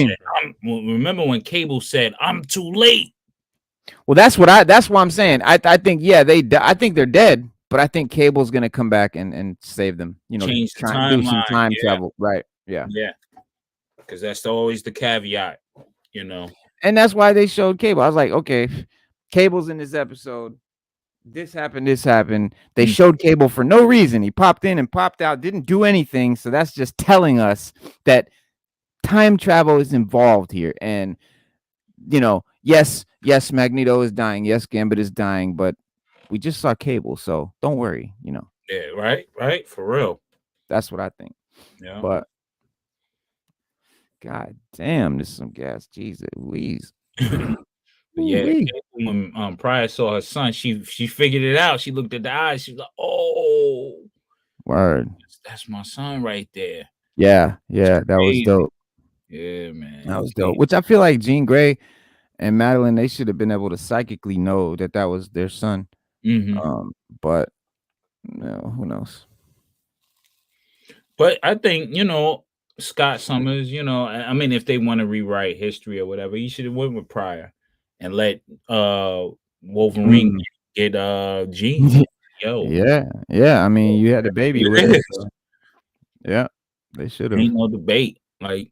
mean? said, I'm too late. Well, that's what I'm saying. I think yeah, I think they're dead, but I think Cable's gonna come back and save them. Change the Try and do some timeline. time Yeah, travel. Right. Yeah. yeah. Because that's always the caveat, you know. And that's why they showed Cable. I was like, okay, Cable's in this episode. This happened. This happened. They Mm. showed Cable for no reason. He popped in and popped out, didn't do anything. So that's just telling us that time travel is involved here. And yes, Magneto is dying. Yes, Gambit is dying, but we just saw Cable, so don't worry. Yeah, right, for real. That's what I think. Yeah. But god damn, this is some gas. Jesus Louise. But yeah, Ooh-wee. when Pryor saw her son, she figured it out. She looked at the eyes. She was like, "Oh, Word. that's my son right there." Yeah, that was Crazy. dope. Yeah, man. That was dope. Which I feel like Jean Grey and Madeline, they should have been able to psychically know that that was their son. Mm-hmm. But who knows? But I think Scott Summers. I mean, if they want to rewrite history or whatever, you should have went with Pryor and let Wolverine Mm. get Jean. Yo, Yeah. I mean, you had a baby with her. So. Yeah, they should have. ain't no debate. Like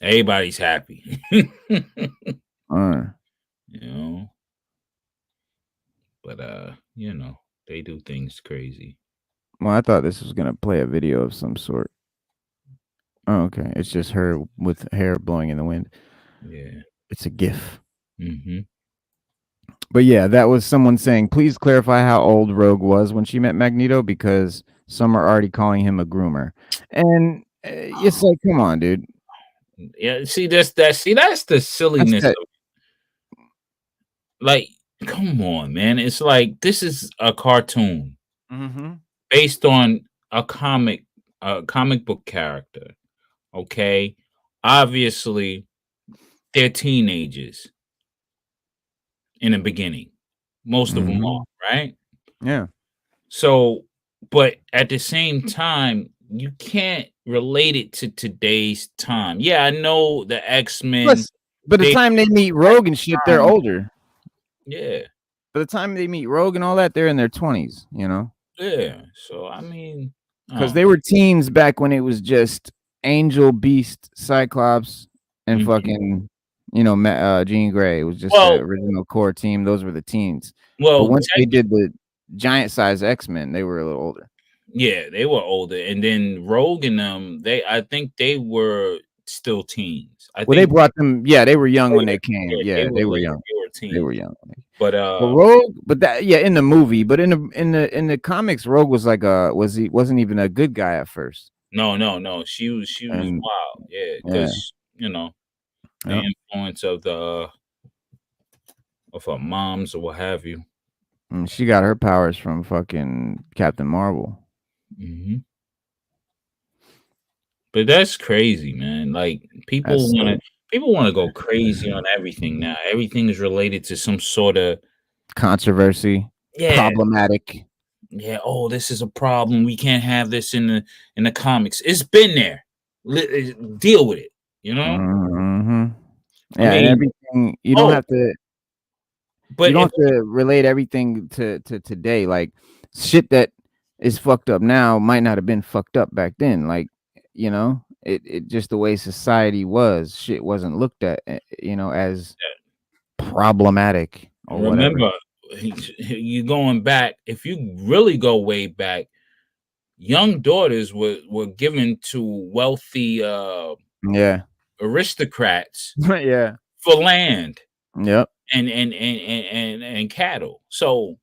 everybody's happy. Uh, But they do things crazy. well, I thought this was gonna play a video of some sort. Oh, okay. It's just her with hair blowing in the wind. Yeah. It's a GIF. Mm-hmm. But yeah, that was someone saying, please clarify how old Rogue was when she met Magneto, because some are already calling him a groomer. And it's like, come on, dude. Yeah, see that's the silliness of it. Like, come on, man. It's like this is a cartoon based on a comic book character. Okay. Obviously, they're teenagers in the beginning. Most of them are, right? Yeah. So, but at the same time, you can't relate it to today's time. Yeah, I know the X-Men. Plus, by the time they meet Rogue and shit, they're older. Yeah. By the time they meet Rogue and all that, they're in their 20s, Yeah. So, I mean, because they were teens back when it was just Angel, Beast, Cyclops, and fucking, Jean Grey. It was just the original core team. Those were the teens. But once they did the giant size X-Men, they were a little older. Yeah, they were older. And then Rogue and them, I think they were still teens. They brought them. Yeah, they were young when they came. Yeah, they were young. They were teens. They were young. But Rogue, in the movie, but in the comics, Rogue was like wasn't even a good guy at first. No. She was wild. Yeah, because the influence of her moms or what have you. And she got her powers from fucking Captain Marvel. Mm-hmm. But that's crazy, man. Like That's people want to go crazy on everything now. Everything is related to some sort of controversy, yeah, problematic. yeah. Oh, this is a problem. We can't have this in the comics. It's been there. Deal with it. You know. Hmm. I Yeah, and mean, everything you don't oh, have to but if relate everything to today. Like shit that is fucked up now might not have been fucked up back then. Like, it just the way society was, shit wasn't looked at, as problematic or whatever. remember, you going back. If you really go way back, young daughters were given to wealthy Yeah. aristocrats Yeah. for land Yep. and cattle. So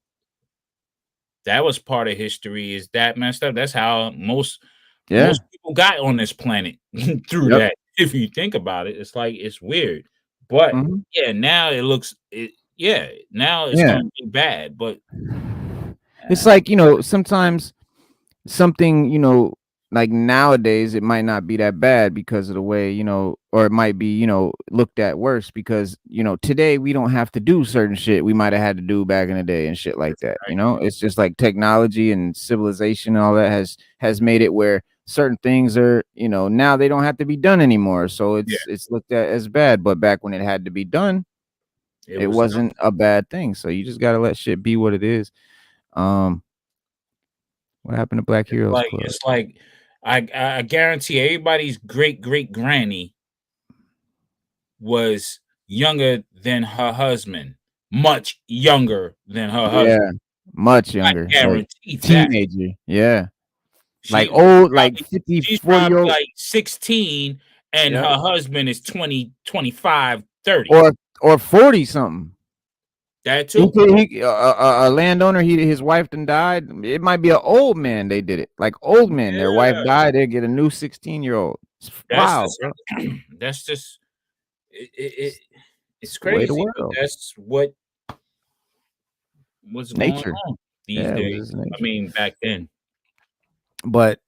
that was part of history. Is that messed up? That's how Yeah. most people got on this planet through Yep. that. If you think about it, it's like it's weird. But Hmm. yeah, now it looks it. Yeah, now it's Yeah. going to be bad. But It's uh, like, sometimes something, like nowadays it might not be that bad because of the way, or it might be, looked at worse because, today we don't have to do certain shit we might have had to do back in the day and shit like that. It's just like technology and civilization and all that has made it where certain things are, now they don't have to be done anymore. So yeah, it's looked at as bad. But back when it had to be done, it it was wasn't a bad thing. So you just gotta let shit be what it is. Um, what happened to Black Heroes Club? it's like I guarantee everybody's great granny was younger than her husband, much younger than her husband. Yeah, much I younger, like guarantee that. teenager. Yeah, like She old, like probably 50, she's 40 probably year old. like 16 and Yep. her husband is 20, 25, 30. Or 40 something. That too. A landowner, his wife done died. It might be an old man. They did it like old men. Their wife Yeah. died. They get a new 16-year-old. It's That's wild, just bro. that's just it it's It's the way of the crazy, but world. that's what's going Nature. on these Yeah, it was days. his I nature. mean, back then. But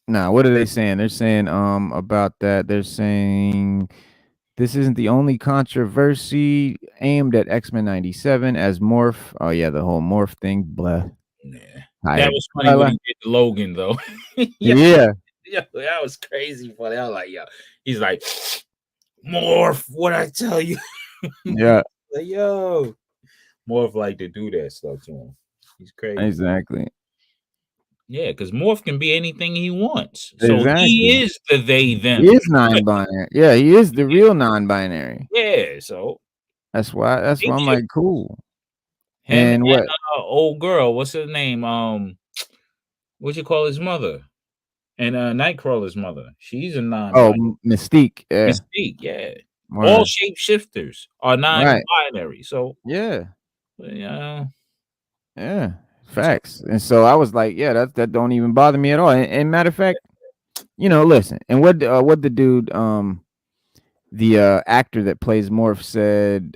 nah, what are they saying? They're saying about that. They're saying this isn't the only controversy aimed at X-Men 97 as Morph. Oh yeah, the whole Morph thing. Blah. Yeah. That Tired. was funny what he did to Logan though. Yeah. Yeah. Yeah, that was crazy funny. I was like, yo, he's like, Morph, what I tell you? Yeah. Like, yo, Morph like to do that stuff to him. He's crazy. Exactly. Yeah, because Morph can be anything he wants. So he Exactly. is the they He them. is non-binary. Yeah, he is the real non-binary. Yeah, so That's why I'm shapeshift. like, cool. Him and And what? old girl, what's her name? What you call his mother? And Nightcrawler's mother. She's a Oh, non-binary. Mystique. Yeah. Mystique, yeah. All Word. shapeshifters are Right. non-binary. So Yeah. yeah, Yeah. it's Facts. And so I was like, yeah, that don't even bother me at all. And matter of fact, listen. And what the dude the actor that plays Morph said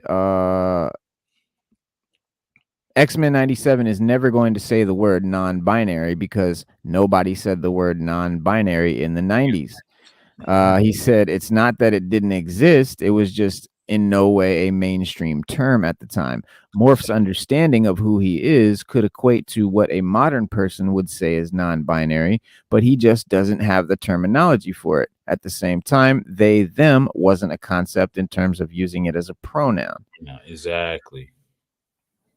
X-Men 97 is never going to say the word non-binary because nobody said the word non-binary in the 90s. He said it's not that it didn't exist, it was just in no way a mainstream term at the time. Morph's understanding of who he is could equate to what a modern person would say is non-binary, but he just doesn't have the terminology for it. At the same time, they, them wasn't a concept in terms of using it as a pronoun. yeah, exactly.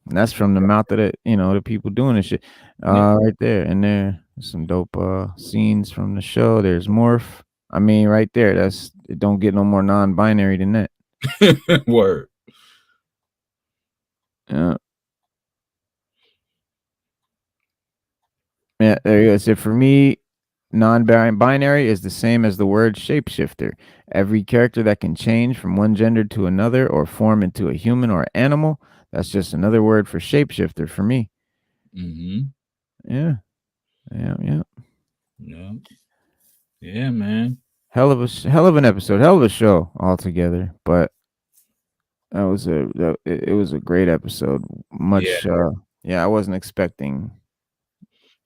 And that's from the mouth of the people doing this shit. Yeah. Right there. And there's some dope scenes from the show. There's Morph. I mean, right there. It don't get no more non-binary than that. Word. Yeah. Yeah, there you go. So for me, non-binary is the same as the word shapeshifter. Every character that can change from one gender to another or form into a human or animal, that's just another word for shapeshifter for me. Mm-hmm. Yeah. Yeah, yeah. Yeah. Yeah, man. Hell of an episode, hell of a show altogether. But it was a great episode. Yeah. Much, yeah. I wasn't expecting.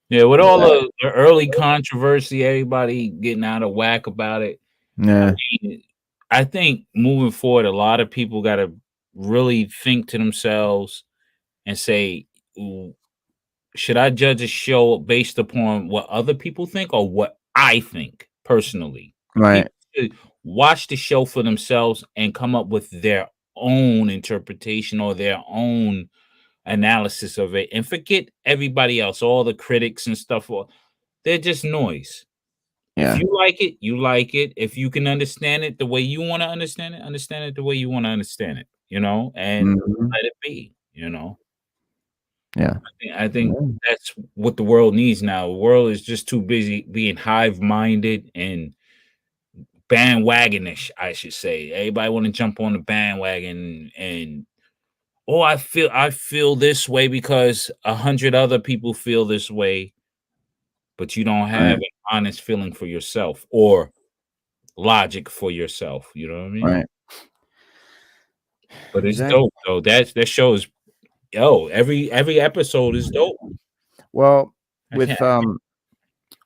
Yeah, with all the early controversy, everybody getting out of whack about it. I Yeah, mean, I think moving forward, a lot of people got to really think to themselves and say, "Ooh, should I judge a show based upon what other people think or what I think personally?" right. People should watch the show for themselves and come up with their own interpretation or their own analysis of it and forget everybody else, all the critics and stuff. They're just noise. If Yeah. you like it, you like it. If you can understand it the way you want to understand it the way you want to understand it, and Mhm. let it be, you know. Yeah. I think Yeah. that's what the world needs now. The world is just too busy being hive minded and bandwagonish, I should say. Everybody want to jump on the bandwagon and oh, I feel this way because 100 other people feel this way, but you don't have Right. an honest feeling for yourself or logic for yourself. You know what I mean? Right. But it's Exactly. dope though. That show is every episode is dope. Well, I can't.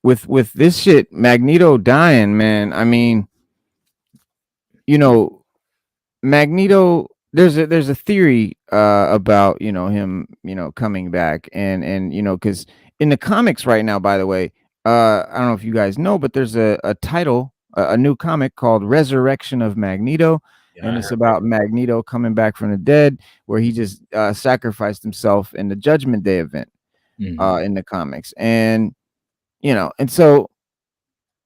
with with this shit, Magneto dying, man. I mean, you know, Magneto. There's a theory about him coming back and because in the comics right now, by the way, I don't know if you guys know, but there's a title, a new comic called Resurrection of Magneto, Yeah, and I it's heard. about Magneto coming back from the dead, where he just sacrificed himself in the Judgment Day event Mhm. in the comics, and so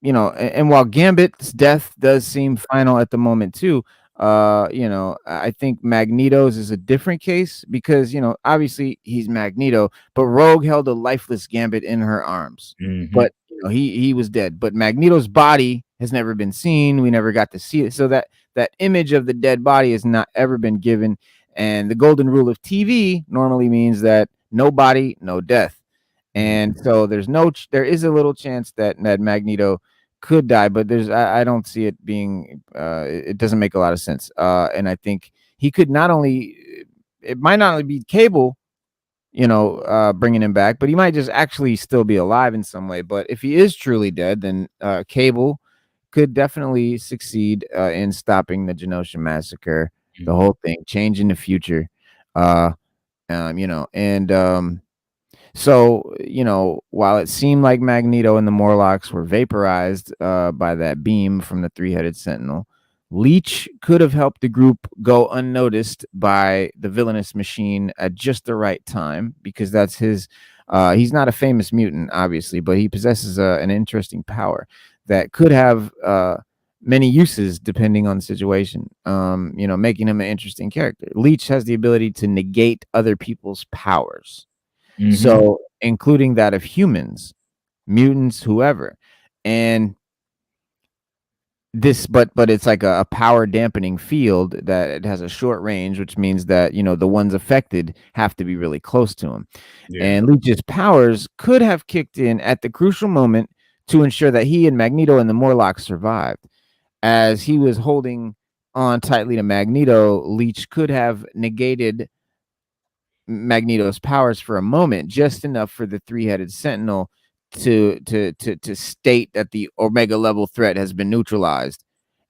and while Gambit's death does seem final at the moment too, I think Magneto's is a different case because, obviously he's Magneto, but Rogue held a lifeless Gambit in her arms. Mhm. But he was dead. But Magneto's body has never been seen. We never got to see it. So that image of the dead body has not ever been given. And the golden rule of TV normally means that no body, no death. Mhm. And so there is a little chance that Magneto could die, but I don't see it being it doesn't make a lot of sense. And I think he could not only it might not only be Cable, bringing him back, but he might just actually still be alive in some way. But if he is truly dead, then Cable could definitely succeed in stopping the Genosha massacre, the Mhm. whole thing, changing the future. Uh, and so, while it seemed like Magneto and the Morlocks were vaporized by that beam from the three-headed sentinel, Leech could have helped the group go unnoticed by the villainous machine at just the right time because that's his. He's not a famous mutant, obviously, but he possesses an interesting power that could have many uses depending on the situation. Making him an interesting character. Leech has the ability to negate other people's powers, Mhm. so including that of humans, mutants, whoever. And but it's like a power dampening field that it has a short range, which means that the ones affected have to be really close to him. Yeah. And Leech's powers could have kicked in at the crucial moment to ensure that he and Magneto and the Morlocks survived. As he was holding on tightly to Magneto, Leech could have negated Magneto's powers for a moment, just enough for the three-headed sentinel to state that the Omega level threat has been neutralized.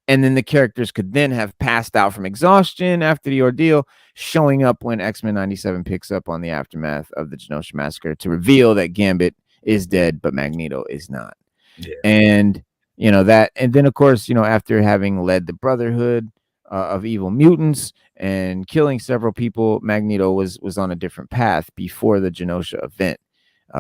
And then the characters could then have passed out from exhaustion after the ordeal, showing up when X-Men 97 picks up on the aftermath of the Genosha massacre to reveal that Gambit is dead, but Magneto is not. Yeah. And and then of course, after having led the Brotherhood of evil mutants and killing several people, Magneto was on a different path before the Genosha event.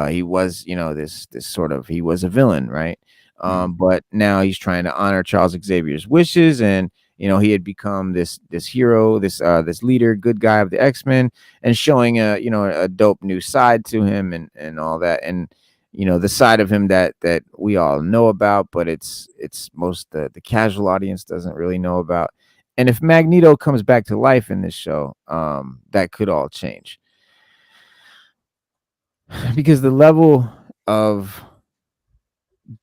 He was, this sort of he was a villain, right? Mhm. But now he's trying to honor Charles Xavier's wishes, and he had become this hero, this leader, good guy of the X-Men, and showing a dope new side to him and all that. And the side of him that we all know about, but it's most the casual audience doesn't really know about. And if Magneto comes back to life in this show, that could all change because the level of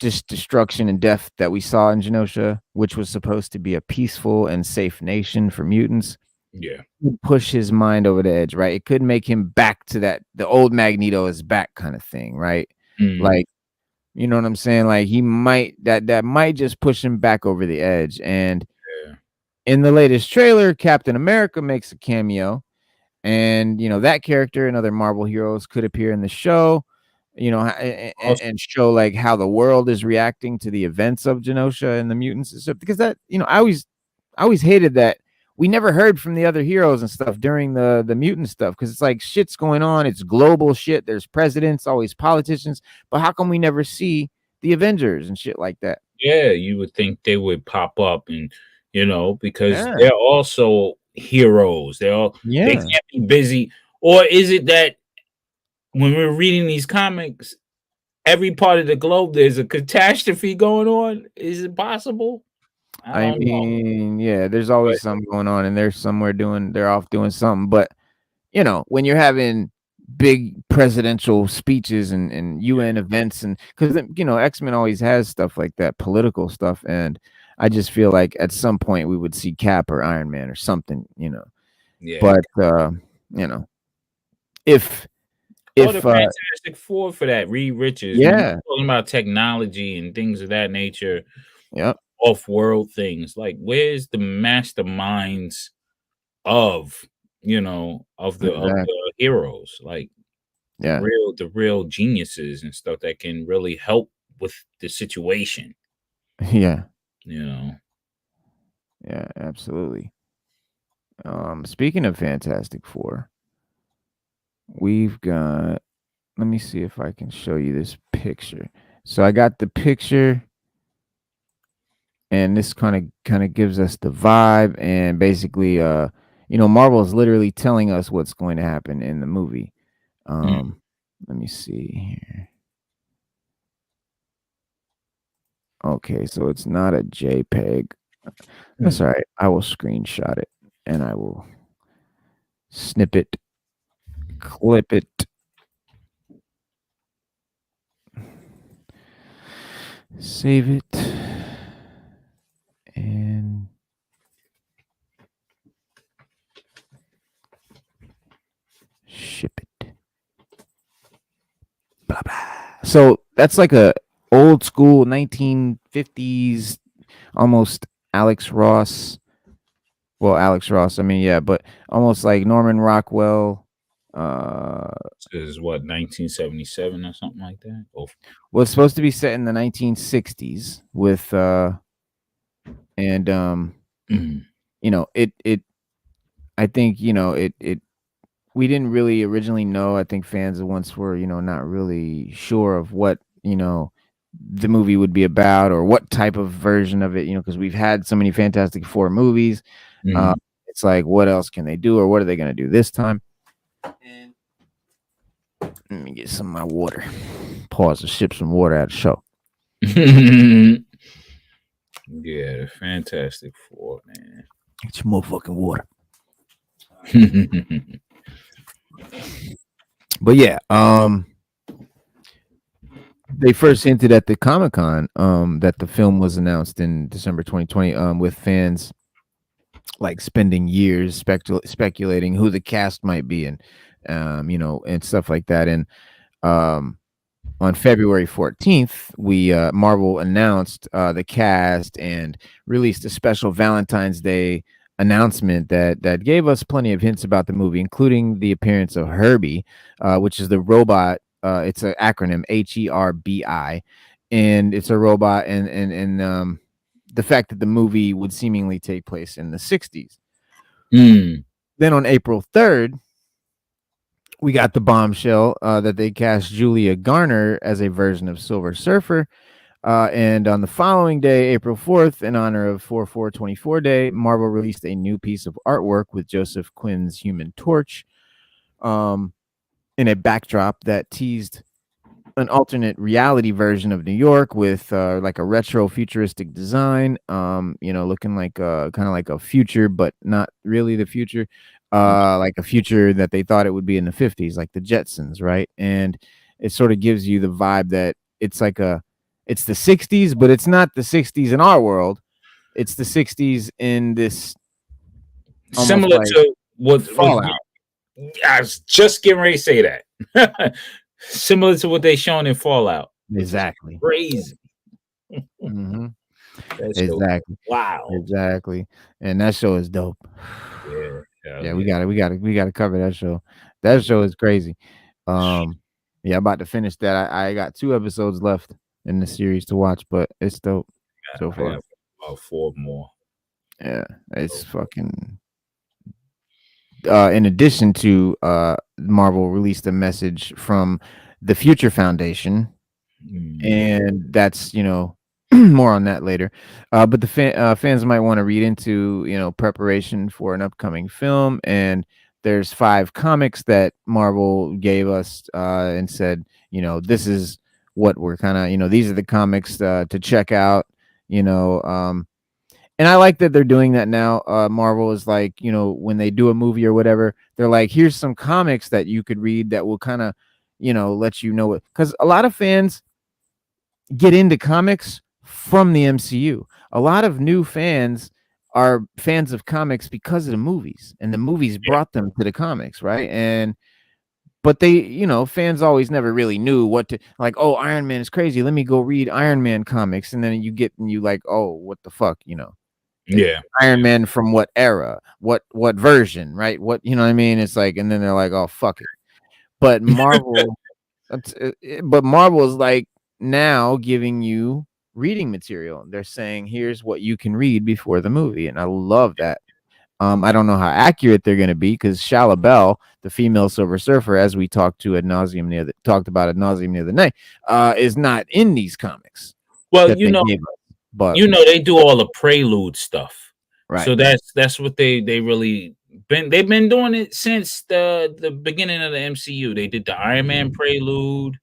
just destruction and death that we saw in Genosha, which was supposed to be a peaceful and safe nation for mutants, Yeah. would push his mind over the edge, right? It could make him back to that the old Magneto is back kind of thing, right? Mm, Like, you know what I'm saying? Like he might that might just push him back over the edge. And yeah. in the latest trailer, Captain America makes a cameo, and that character and other Marvel heroes could appear in the show, Also, and show like how the world is reacting to the events of Genosha and the mutants and stuff. Because that, I always hated that we never heard from the other heroes and stuff during the mutant stuff, because it's like shit's going on. It's global shit. There's presidents, always politicians, but how come we never see the Avengers and shit like that? yeah, you would think they would pop up and because Yeah, they're also heroes. They yeah. can't be busy. Or is it that when we're reading these comics, every part of the globe there's a catastrophe going on? Is it possible? I I don't know. mean, yeah, there's But always something going on, and they're off doing something. But when you're having big presidential speeches and UN events, and because X-Men always has stuff like that, political stuff, and I just feel like at some point we would see Cap or Iron Man or something. yeah. But you know, if Oh, the if Fantastic Four for that. Reed Richards. When yeah, you're talking about technology and things of that nature, yep, off-world things, like where's the masterminds of exactly, the heroes, like yeah, the real geniuses and stuff that can really help with the situation, yeah, you know. yeah, absolutely. Speaking of Fantastic Four, we've got. Let me see if I can show you this picture. So I got the picture, and this kind of gives us the vibe, and basically, Marvel is literally telling us what's going to happen in the movie. Mm, Let me see here. Okay, so it's not a JPEG. That's mm. all right. I will screenshot it, and I will snip it, clip it, save it, and ship it. Blah blah. So that's like a old school 1950s, almost Alex Ross. Well, Alex Ross. I mean, yeah, but almost like Norman Rockwell. Uh, This is what, 1977 or something like that. Oh, was supposed to be set in the 1960s with and mm, it. I think it. We didn't really originally know. I think fans once were not really sure of what the movie would be about, or what type of version of it. Because we've had so many Fantastic Four movies. Uh, mm. it's like, what else can they do, or what are they going to do this time? And let me get some of my water. Pause to sip some water out of the show. Yeah, the Fantastic Four, man. Get your motherfucking water. But yeah, they first hinted at the Comic-Con that the film was announced in December 2020, with fans like spending years speculating who the cast might be, and and stuff like that. And um on February 14th, we Marvel announced the cast and released a special Valentine's Day announcement that gave us plenty of hints about the movie, including the appearance of Herbie, which is the robot. It's an acronym, HERBI, and it's a robot, and the fact that the movie would seemingly take place in the 60s. Mm. Then on April 3rd, we got the bombshell that they cast Julia Garner as a version of Silver Surfer. And on the following day, April 4th, in honor of 4/4/24 Day, Marvel released a new piece of artwork with Joseph Quinn's Human Torch, um, in a backdrop that teased an alternate reality version of New York with like a retro futuristic design, looking like kind of like a future, but not really the future, like a future that they thought it would be in the 50s, like the Jetsons, right? And it sort of gives you the vibe that it's the 60s, but it's not the 60s in our world. It's the 60s in this almost Similar like to what was. Fallout. I was just getting ready to say that. Similar to what they shown in Fallout, which is Exactly. crazy. Hmm. That show, Exactly. wow. Exactly. And that show is dope. Yeah, hell Yeah, yeah. we gotta cover that show. That Yeah. show is crazy. Um, yeah, I'm about to finish that. I got 2 episodes left in the series to watch, but it's dope so I far. got about 4 more. Yeah, it's So, fucking. In addition to Marvel released a message from the Future Foundation, mm, and that's more on that later. But the fans might want to read into preparation for an upcoming film, and there's 5 comics that Marvel gave us and said, this is what we're kind of, these are the comics to check out. you know um and I like that they're doing that now. Marvel is like, when they do a movie or whatever, they're like, here's some comics that you could read that will kind of, let you know what, because a lot of fans get into comics from the MCU. A lot of new fans are fans of comics because of the movies, and the movies yeah, brought them to the comics, right? And but they, fans always never really knew what to like. Oh, Iron Man is crazy. Let me go read Iron Man comics, and then you get and you like, oh, what the fuck, yeah, Iron Man from what era, what version, right? What what I mean? It's like, and then they're like, oh, fuck it. But Marvel, but Marvel is like now giving you reading material. They're saying, here's what you can read before the movie, and I love that. I don't know how accurate they're going to be because Shala Bell, the female Silver Surfer, as we talked about ad nauseum the other night, is not in these comics well, that they gave us. But they do all the prelude stuff. right, So that's what they really they've been doing it since the beginning of the MCU. They did the Iron Man prelude,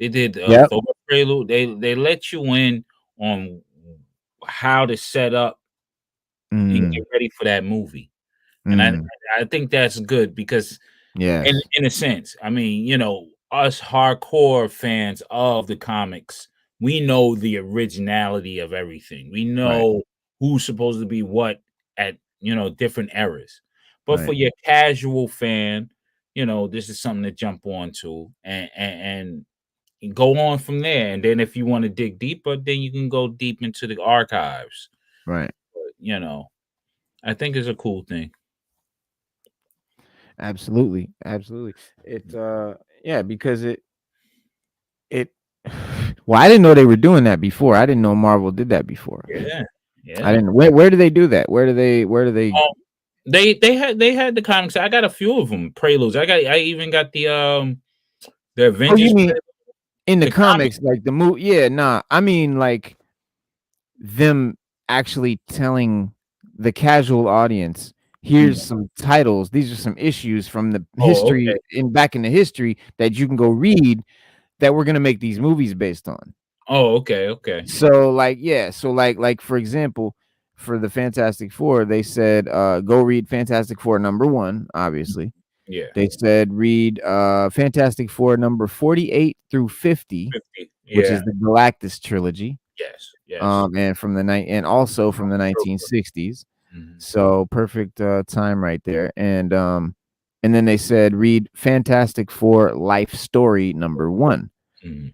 they did yep, Thor prelude. They let you in on how to set up and mm, get ready for that movie. And mm, I think that's good because yes, in a sense, I mean, us hardcore fans of the comics, we know the originality of everything. We right, know who's supposed to be what at different eras. But for right, your casual fan, this is something to jump on to and go on from there. And then if you want to dig deeper, then you can go deep into the archives. right. But, I think it's a cool thing. Absolutely, absolutely. It yeah, because it well, I didn't know they were doing that before. I didn't know Marvel did that before. Yeah. I Yeah. didn't where do they do that? Where do they They had the comics. I got a few of them. Preludes. I even got the Oh, you Avengers mean in the the comic. comics, like the movie? Yeah, nah. I mean like them actually telling the casual audience, Mm. here's some titles, these are some issues from the Oh, history okay. in back in the history that you can go read that we're gonna make these movies based on. Oh, okay, okay. So like yeah, so like for example, for the Fantastic Four, they said go read Fantastic Four number 1, obviously. Yeah. They said read Fantastic Four number 48 through 50, 50. which Yeah. is the Galactus trilogy. Yes. Yes. And from the night and also from the Trooper. 1960s. Mhm. So perfect time right there. And then they said read Fantastic Four Life Story number 1. Mhm.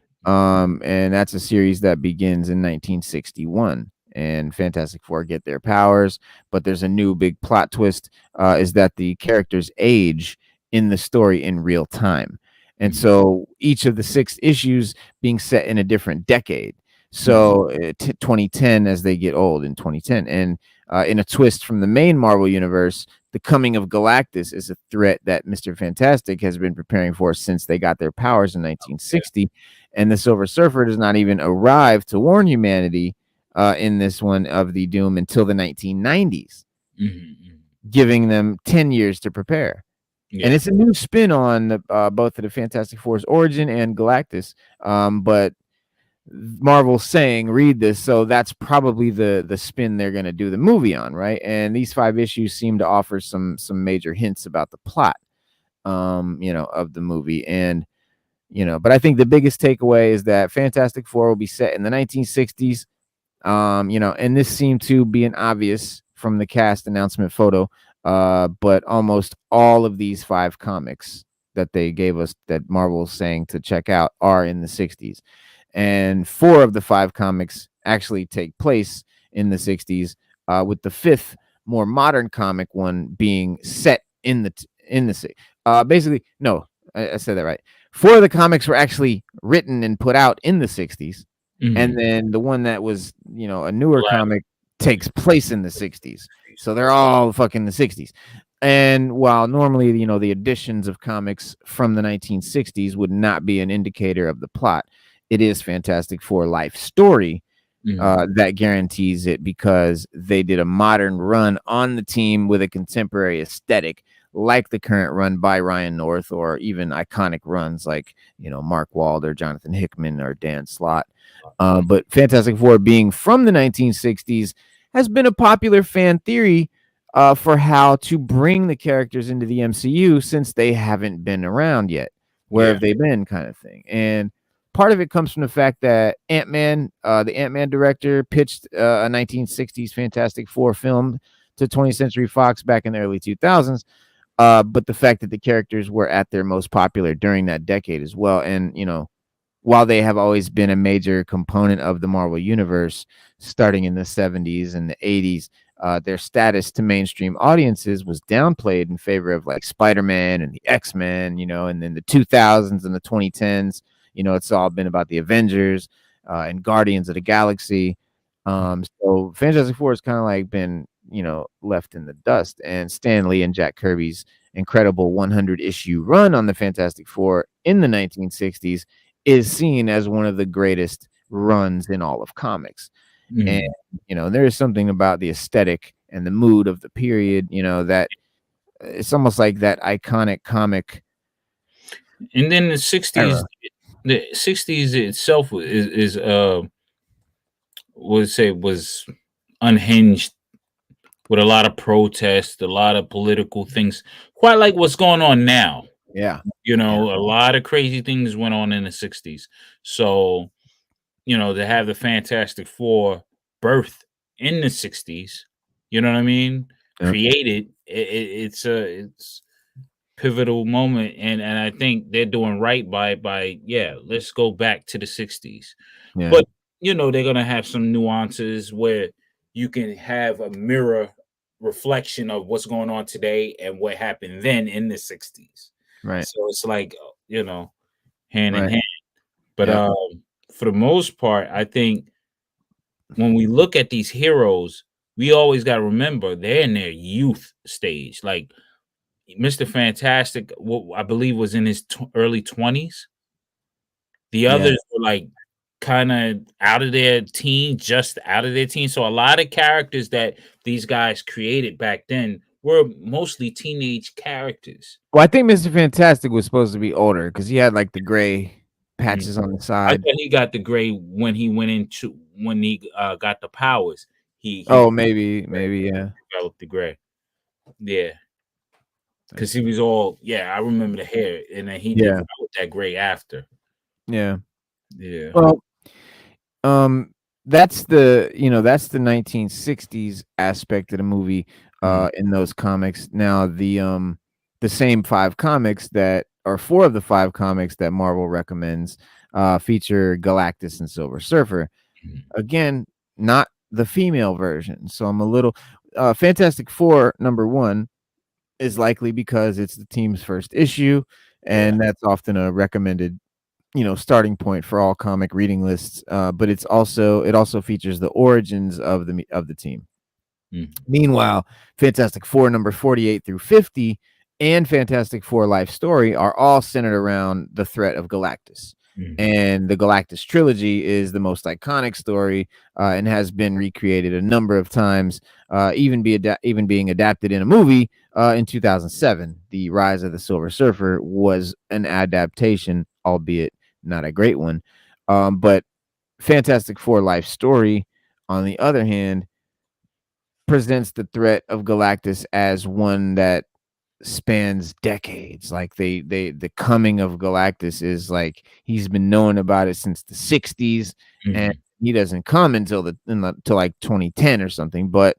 And that's a series that begins in 1961. And Fantastic Four get their powers, but there's a new big plot twist is that the characters age in the story in real time. And Mhm. so each of the 6 issues being set in a different decade. Mhm. So 2010 as they get old in 2010. And in a twist from the main Marvel universe, the coming of Galactus is a threat that Mr. Fantastic has been preparing for since they got their powers in Yeah. 1960, and the Silver Surfer does not even arrive to warn humanity in this one of the doom until the 1990s, Mhm. Mhm. giving them 10 years to prepare. And Yeah. it's a new spin on both of the Fantastic Four's origin and Galactus. But Marvel's saying read this, so that's probably the spin they're going to do the movie on, right? And these 5 issues seem to offer some major hints about the plot, of the movie. And but I think the biggest takeaway is that Fantastic Four will be set in the 1960s. And this seemed to be an obvious from the cast announcement photo. But almost all of these 5 comics that they gave us that Marvel's saying to check out are in the 60s. And 4 of the 5 comics actually take place in the 60s, with the fifth more modern comic one being set in basically no, I said that right. 4 of the comics were actually written and put out in the 60s, and then the one that was, a newer comic takes place in the 60s. So they're all fucking the 60s. And while normally, the additions of comics from the 1960s would not be an indicator of the plot, it is Fantastic Four life story that guarantees it, because they did a modern run on the team with a contemporary aesthetic, like the current run by Ryan North, or even iconic runs like, Mark Waid or Jonathan Hickman or Dan Slott. But Fantastic Four being from the 1960s has been a popular fan theory for how to bring the characters into the MCU, since they haven't been around yet. Where have they been, kind of thing. And part of it comes from the fact that Ant-Man, the Ant-Man director, pitched a 1960s Fantastic Four film to 20th Century Fox back in the early 2000s. But the fact that the characters were at their most popular during that decade as well. And, while they have always been a major component of the Marvel Universe, starting in the 70s and the 80s, their status to mainstream audiences was downplayed in favor of like Spider-Man and the X-Men, and then the 2000s and the 2010s. It's all been about the Avengers and Guardians of the Galaxy. So Fantastic Four has kind of like been, left in the dust. And Stan Lee and Jack Kirby's incredible 100-issue run on the Fantastic Four in the 1960s is seen as one of the greatest runs in all of comics. And, there is something about the aesthetic and the mood of the period, that it's almost like that iconic comic. And then the 60s, itself was unhinged, with a lot of protests, a lot of political things, quite like what's going on now. Yeah. A lot of crazy things went on in the 60s. So, to have the Fantastic Four birth in the 60s, you know what I mean? Yep. Created, it's pivotal moment, and I think they're doing right by let's go back to the 60s. Yeah. But they're gonna have some nuances where you can have a mirror reflection of what's going on today and what happened then in the 60s. Right. So it's like, hand in hand. But for the most part, I think when we look at these heroes, we always got to remember they're in their youth stage. Like Mr. Fantastic, what I believe was in his early 20s. The others were like kind of out of their teen, just out of their teen. So a lot of characters that these guys created back then were mostly teenage characters. Well, I think Mr. Fantastic was supposed to be older because he had like the gray patches on the side. I thought he got the gray when he got the powers. He maybe yeah, developed the gray. Yeah. Because he was all, I remember the hair, and then he developed that gray after. Yeah. Yeah. Well, that's the 1960s aspect of the movie in those comics. Now the same 5 comics that are 4 of the 5 comics that Marvel recommends feature Galactus and Silver Surfer. Again, not the female version. So I'm a little Fantastic Four #1 is likely because it's the team's first issue, and that's often a recommended starting point for all comic reading lists. But it also features the origins of the team. Meanwhile, Fantastic Four number 48 through 50 and Fantastic Four Life Story are all centered around the threat of Galactus. And the Galactus trilogy is the most iconic story and has been recreated a number of times, even being adapted in a movie in 2007. The Rise of the Silver Surfer was an adaptation, albeit not a great one. But Fantastic Four Life Story, on the other hand, presents the threat of Galactus as one that spans decades. Like the coming of Galactus is like he's been knowing about it since the 60s, and he doesn't come until like 2010 or something. But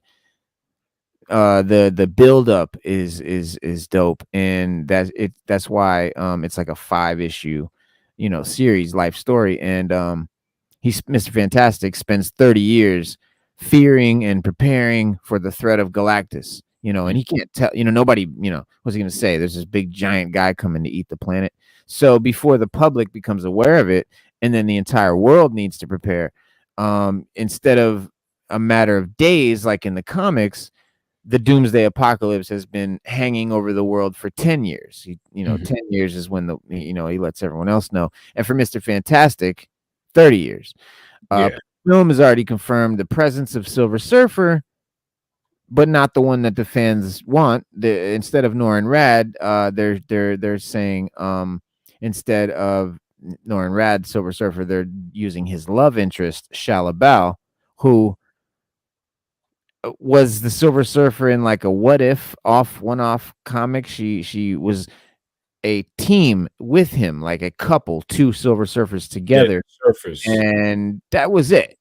the build up is dope, and that's why it's like a 5 issue, series, life story. And he's Mr. Fantastic spends 30 years fearing and preparing for the threat of Galactus, and he can't tell, nobody, what's he going to say? There's this big giant guy coming to eat the planet. So before the public becomes aware of it, and then the entire world needs to prepare, instead of a matter of days like in the comics, the doomsday apocalypse has been hanging over the world for 10 years. 10 years is when he lets everyone else know. And for Mr. Fantastic, 30 years. Yeah. Film has already confirmed the presence of Silver Surfer, but not the one that the fans want. Instead of Norrin Rad, they're saying instead of Norrin Rad, Silver Surfer, they're using his love interest, Shalabal, who was the Silver Surfer in like a what if one-off comic. She was a team with him, like a couple, two Silver Surfers together, and that was it.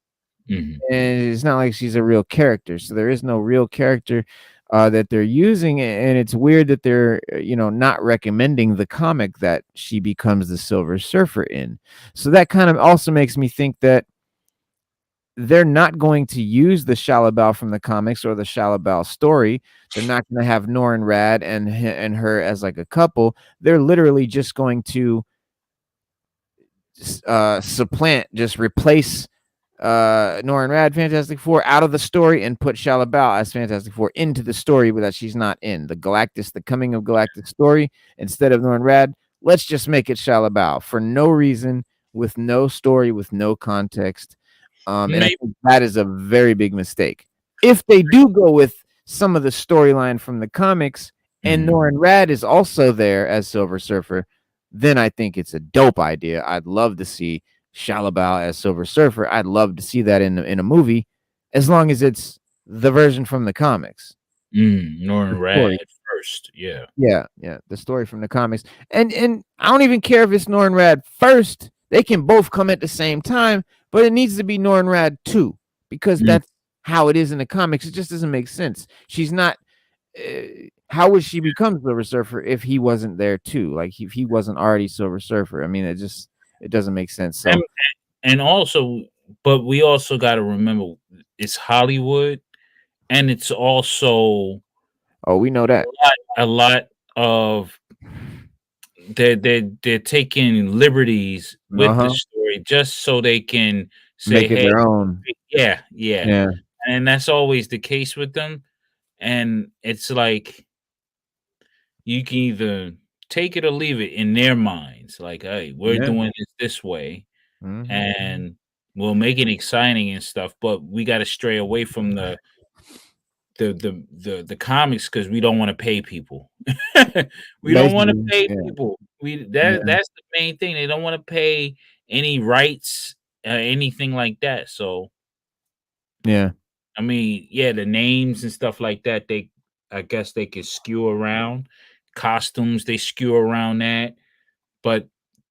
Mm-hmm. And it's not like she's a real character, so there is no real character that they're using. And it's weird that they're not recommending the comic that she becomes the Silver Surfer in. So that kind of also makes me think that they're not going to use the Shalabal from the comics or the Shalabal story. They're not going to have Norrin Rad and her as like a couple. They're literally just going to just replace Norrin Rad, Fantastic Four, out of the story and put Shalabal as Fantastic Four into the story that she's not in. The Coming of Galactus story, instead of Norrin Rad, let's just make it Shalabal for no reason, with no story, with no context. And I think that is a very big mistake. If they do go with some of the storyline from the comics and Norrin Rad is also there as Silver Surfer, then I think it's a dope idea. I'd love to see Shalabal as Silver Surfer. I'd love to see that in a movie, as long as it's the version from the comics. Norrin Rad first, yeah, the story from the comics, and I don't even care if it's Norrin Rad first. They can both come at the same time, but it needs to be Norrin Rad too, because that's how it is in the comics. It just doesn't make sense. She's not. How would she become Silver Surfer if he wasn't there too? Like if he wasn't already Silver Surfer? I mean, it doesn't make sense. So, and also, but we also got to remember it's Hollywood, and it's also we know that a lot of they're taking liberties with the story just so they can say, make it hey, their own. Yeah, and that's always the case with them. And it's like you can either take it or leave it in their minds. Like, hey, we're doing it this way, and we'll make it exciting and stuff. But we got to stray away from the comics because we don't want to pay people. We don't want to pay people. That's the main thing. They don't want to pay any rights, anything like that. So, I mean, the names and stuff like that. I guess they could skew around costumes. They skew around that, but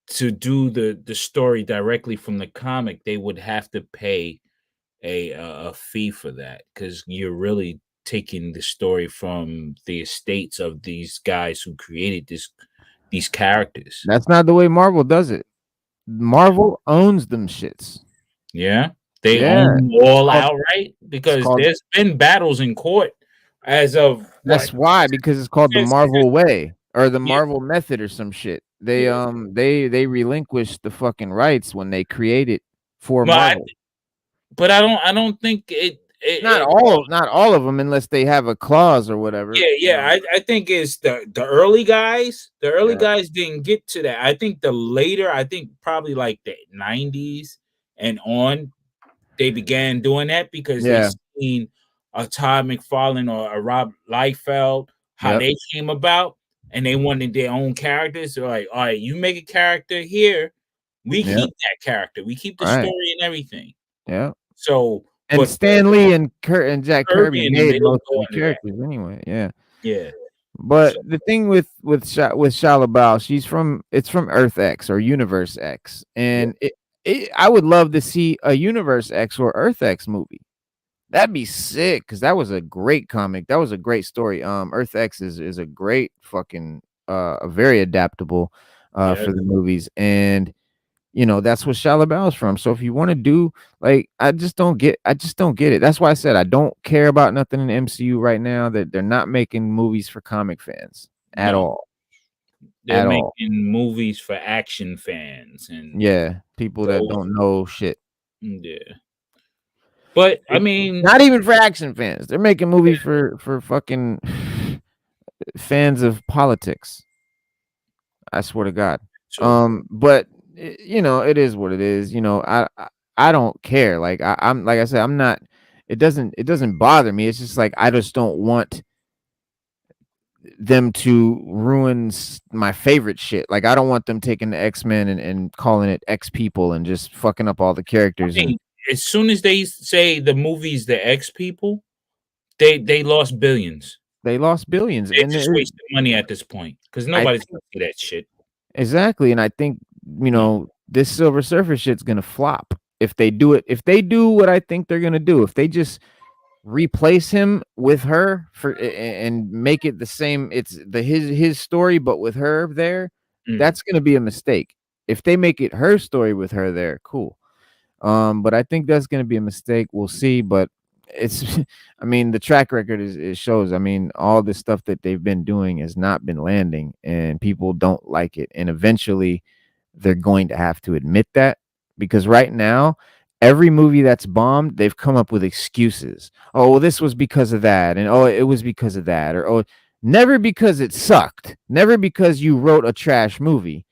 to do the story directly from the comic, they would have to pay a fee for that, because you're really taking the story from the estates of these guys who created these characters. That's not the way Marvel does it. Marvel owns them shits. Yeah, they own them all outright, because there's been battles in court as of that's why, because it's called the Marvel way or the Marvel method or some shit. They they relinquished the fucking rights when they created for Marvel. But I don't think it not all of them, unless they have a clause or whatever. I think it's the early guys. The early guys didn't get to that. I think the later, I think probably like the 90s and on, they began doing that because they seen a Todd McFarlane or a Rob Liefeld, how they came about, and they wanted their own characters. They're like, all right, you make a character here, we keep that character, we keep the story and everything. So, and Stan Lee and Jack Kirby made most of the characters anyway. But the thing with Shalabal, it's from Earth X or Universe X, and I would love to see a Universe X or Earth X movie. That'd be sick because that was a great comic. That was a great story. Earth X is a great fucking a very adaptable Yeah. for the movies, and you know that's what Shia LaBeouf's from. So if you want to do like, I just don't get it. That's why I said I don't care about nothing in the MCU right now. That they're not making movies for comic fans at No, all, they're at all. making movies for action fans and Yeah, people that those. don't know shit. Yeah, but I mean, Not even for action fans. They're making movies for fucking fans of politics. I swear to God. so But you know, it is what it is. You know, I don't care. Like I'm like I said, I'm not. It doesn't bother me. It's just like I just don't want them to ruin my favorite shit. Like I don't want them taking the X-Men and calling it X people and just fucking up all the I characters. And mean, as soon as they say the movie's the X people, they lost billions. they lost billions. They're And just wasting money at this point because I nobody's gonna see that shit. exactly. And I think, you No. know, this Silver Surfer shit's gonna flop if they do it. If they do what I think they're gonna do, if they just replace him with her and make it the same, it's his story, but with her there, that's gonna be a mistake. If they make it her story with her there, cool. But I think that's gonna be a mistake. We'll see. But it's I mean, the track record is shows. I mean, all the stuff that they've been doing has not been landing and people don't like it. And eventually they're going to have to admit that because right now, every movie that's bombed, they've come up with excuses. Oh, well, this was because of that, and oh, it was because of that, or oh, never because it sucked, never because you wrote a trash movie,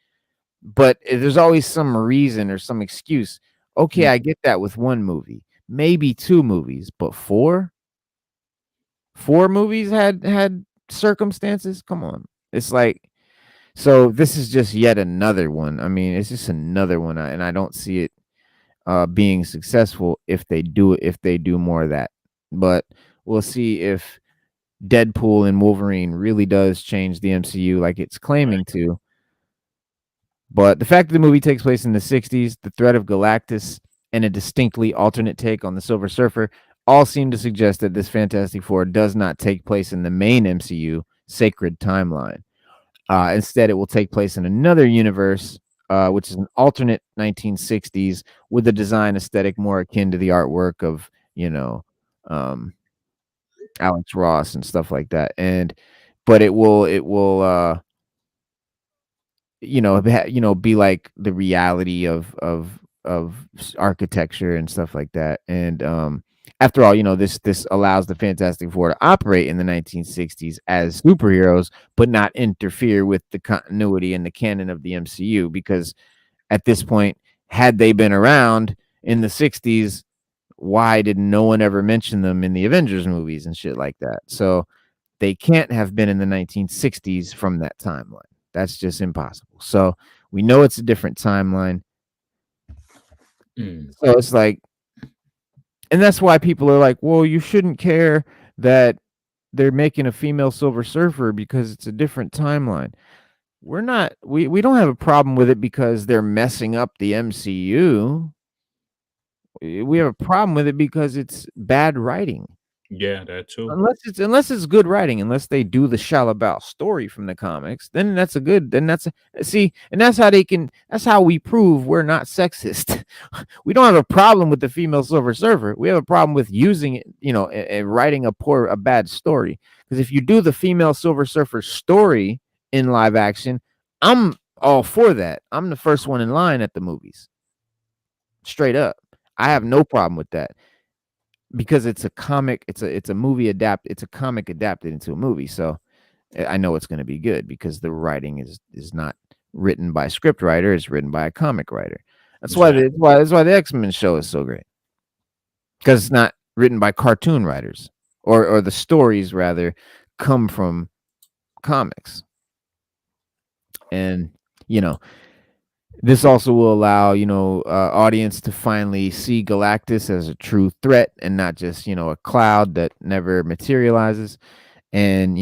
but there's always some reason or some excuse. Okay, I get that with one movie, maybe two movies, but four movies had circumstances. Come on, it's like so. This is just yet another one. I mean, it's just another one, and I don't see it being successful if they do more of that. But we'll see if Deadpool and Wolverine really does change the MCU like it's claiming to. But the fact that the movie takes place in the 60s, the threat of Galactus, and a distinctly alternate take on the Silver Surfer all seem to suggest that this Fantastic Four does not take place in the main MCU sacred timeline. Instead, it will take place in another universe, which is an alternate 1960s with a design aesthetic more akin to the artwork of, you know, um, Alex Ross and stuff like that. But it will be like the reality of architecture and stuff like that. And after all, this allows the Fantastic Four to operate in the 1960s as superheroes, but not interfere with the continuity and the canon of the MCU. Because at this point, had they been around in the 60s, why did no one ever mention them in the Avengers movies and shit like that? So they can't have been in the 1960s from that timeline. That's just impossible. So we know it's a different timeline. So it's like, and that's why people are like, well, you shouldn't care that they're making a female Silver Surfer because it's a different timeline. We don't have a problem with it because they're messing up the MCU. We have a problem with it because it's bad writing. Yeah, that too. Unless it's good writing, unless they do the Shia LaBeouf story from the comics, then that's that's how we prove we're not sexist. We don't have a problem with the female Silver Surfer. We have a problem with using it, and writing a bad story. Because if you do the female Silver Surfer story in live action, I'm all for that. I'm the first one in line at the movies. Straight up. I have no problem with that. Because it's a comic, it's a comic adapted into a movie. So I know it's going to be good because the writing is not written by a script writer, it's written by a comic writer. That's why the X-Men show is so great. Because it's not written by cartoon writers, or the stories rather come from comics. And this also will allow, audience to finally see Galactus as a true threat and not just, a cloud that never materializes. And,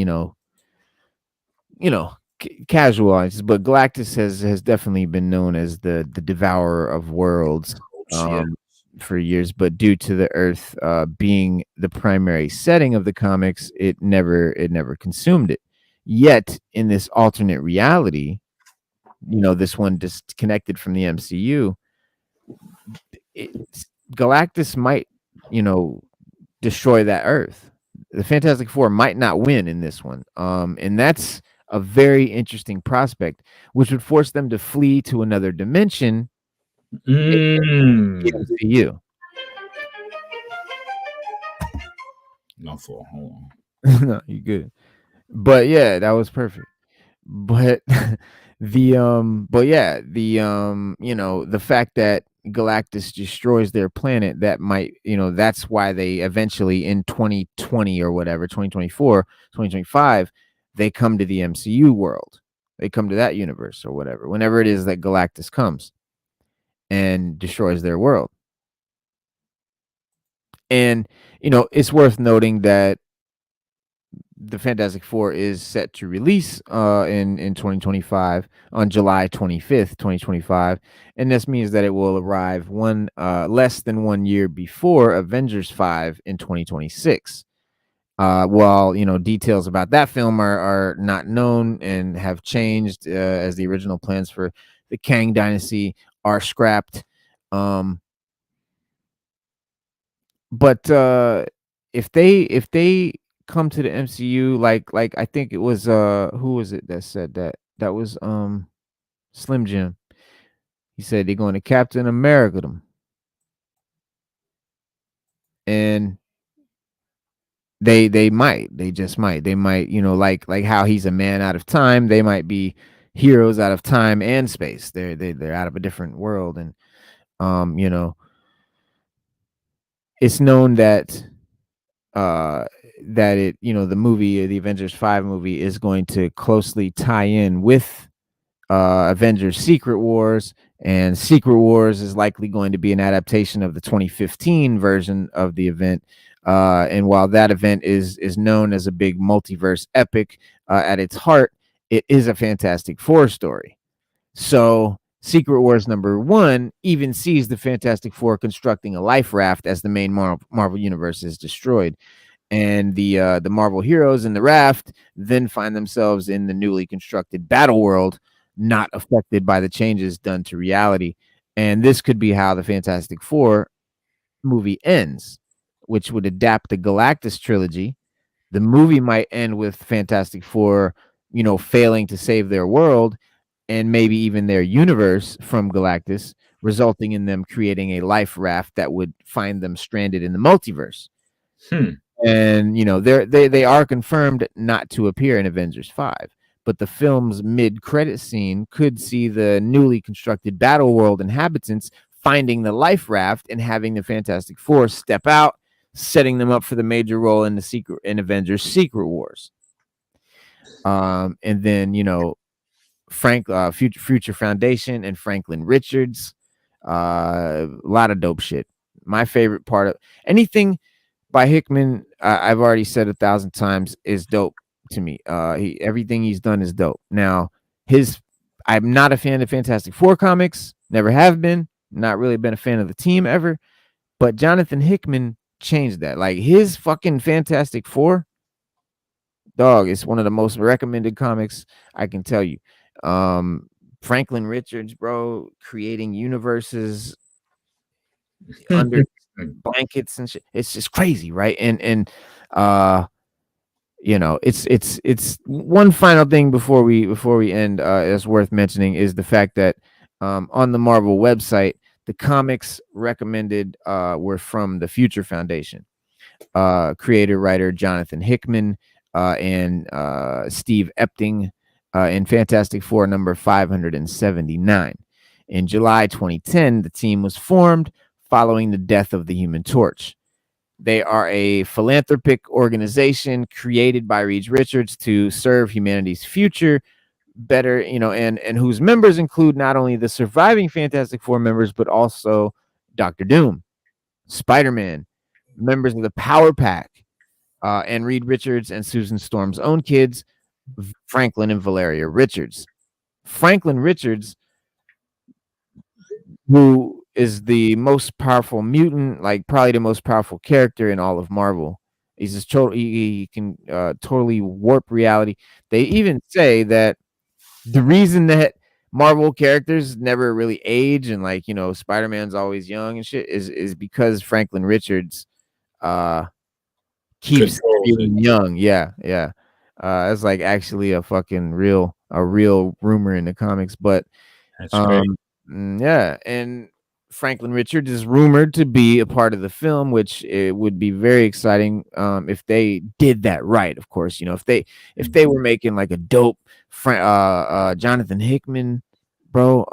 casual audiences, but Galactus has definitely been known as the devourer of worlds. Yeah. for years, but due to the Earth being the primary setting of the comics, it never consumed it. Yet in this alternate reality, this one disconnected from the MCU, Galactus might, you know, destroy that Earth. The Fantastic Four might not win in this one, and that's a very interesting prospect, which would force them to flee to another dimension in the Mm. MCU. No, for hold on. No, you good. But yeah, that was perfect. But the fact that Galactus destroys their planet, that might, that's why they eventually in 2020 or whatever, 2024, 2025, they come to the MCU world. They come to that universe or whatever, whenever it is that Galactus comes and destroys their world. And it's worth noting that the Fantastic Four is set to release in 2025 on July 25th, 2025, and this means that it will arrive less than 1 year before Avengers 5 in 2026. While details about that film are not known and have changed as the original plans for the Kang Dynasty are scrapped. But if they come to the MCU, like I think it was who was it that said that? That was Slim Jim. He said they're going to Captain America them. And they just might. They might, like how he's a man out of time, they might be heroes out of time and space. They're out of a different world. And it's known that the movie, the Avengers 5 movie, is going to closely tie in with Avengers Secret Wars, and Secret Wars is likely going to be an adaptation of the 2015 version of the event. And while that event is known as a big multiverse epic, at its heart, it is a Fantastic Four story. So Secret Wars #1 even sees the Fantastic Four constructing a life raft as the main Marvel universe is destroyed. And the Marvel heroes in the raft then find themselves in the newly constructed battle world, not affected by the changes done to reality. And this could be how the Fantastic Four movie ends, which would adapt the Galactus trilogy. The movie might end with Fantastic Four, failing to save their world and maybe even their universe from Galactus, resulting in them creating a life raft that would find them stranded in the multiverse. And they are confirmed not to appear in Avengers 5, but the film's mid-credit scene could see the newly constructed battle world inhabitants finding the life raft and having the Fantastic Four step out, setting them up for the major role in Avengers Secret Wars. And then Future Foundation and Franklin Richards, a lot of dope shit. My favorite part of anything by Hickman, I've already said 1,000 times, is dope to me. Everything he's done is dope. Now, I'm not a fan of Fantastic Four comics, never have been, not really been a fan of the team ever, but Jonathan Hickman changed that. Like his fucking Fantastic Four, dog, it's one of the most recommended comics I can tell you. Franklin Richards, bro, creating universes under blankets and shit. It's just crazy, right? And it's one final thing before we end, is worth mentioning is the fact that on the Marvel website, the comics recommended were from the Future Foundation, creator writer Jonathan Hickman and Steve Epting, in Fantastic Four number 579. In July 2010, the team was formed following the death of the Human Torch. They are a philanthropic organization created by Reed Richards to serve humanity's future better, and whose members include not only the surviving Fantastic Four members, but also Dr. Doom, Spider-Man, members of the Power Pack, and Reed Richards and Susan Storm's own kids, Franklin and Valeria Richards. Franklin Richards, who is the most powerful mutant, like probably the most powerful character in all of Marvel. He's just total. He can totally warp reality. They even say that the reason that Marvel characters never really age and like Spider-Man's always young and shit is because Franklin Richards uh keeps Controls it. everyone young. Yeah, yeah. That's like actually a real rumor in the comics, but That's great. um yeah, and Franklin Richards is rumored to be a part of the film, which it would be very exciting if they did that right. Of course, if they were making like a dope Jonathan Hickman, bro.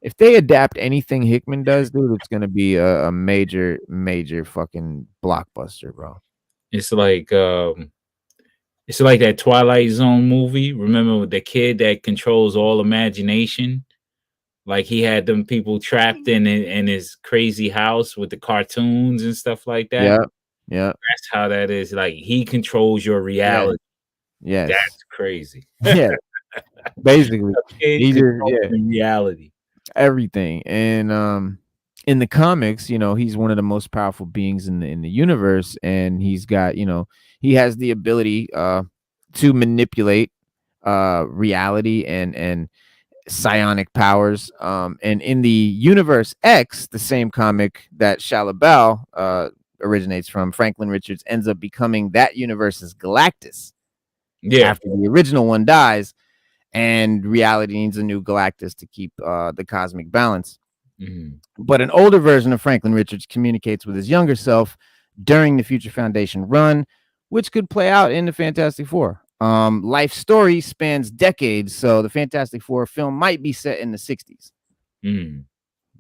If they adapt anything Hickman does, dude, it's gonna be a major, major fucking blockbuster, bro. It's like that Twilight Zone movie. Remember with the kid that controls all imagination? Like he had them people trapped in his crazy house with the cartoons and stuff like that. Yeah, yeah, That's how that is. Like he controls your yeah, reality. yes, That's crazy. yeah. Basically, Kid he just controlling reality. everything. And in the comics, he's one of the most powerful beings in the universe, and he has the ability to manipulate reality and psionic powers. And in the Universe X, the same comic that Shalabal originates from, Franklin Richards ends up becoming that universe's Galactus Yeah. after the original one dies, and reality needs a new Galactus to keep the cosmic balance. Mhm. But an older version of Franklin Richards communicates with his younger self during the Future Foundation run, which could play out in the Fantastic Four. Life story spans decades, so the Fantastic Four film might be set in the 60s, Mhm.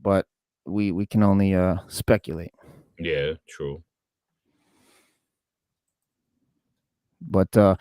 but we can only speculate. Yeah, true. But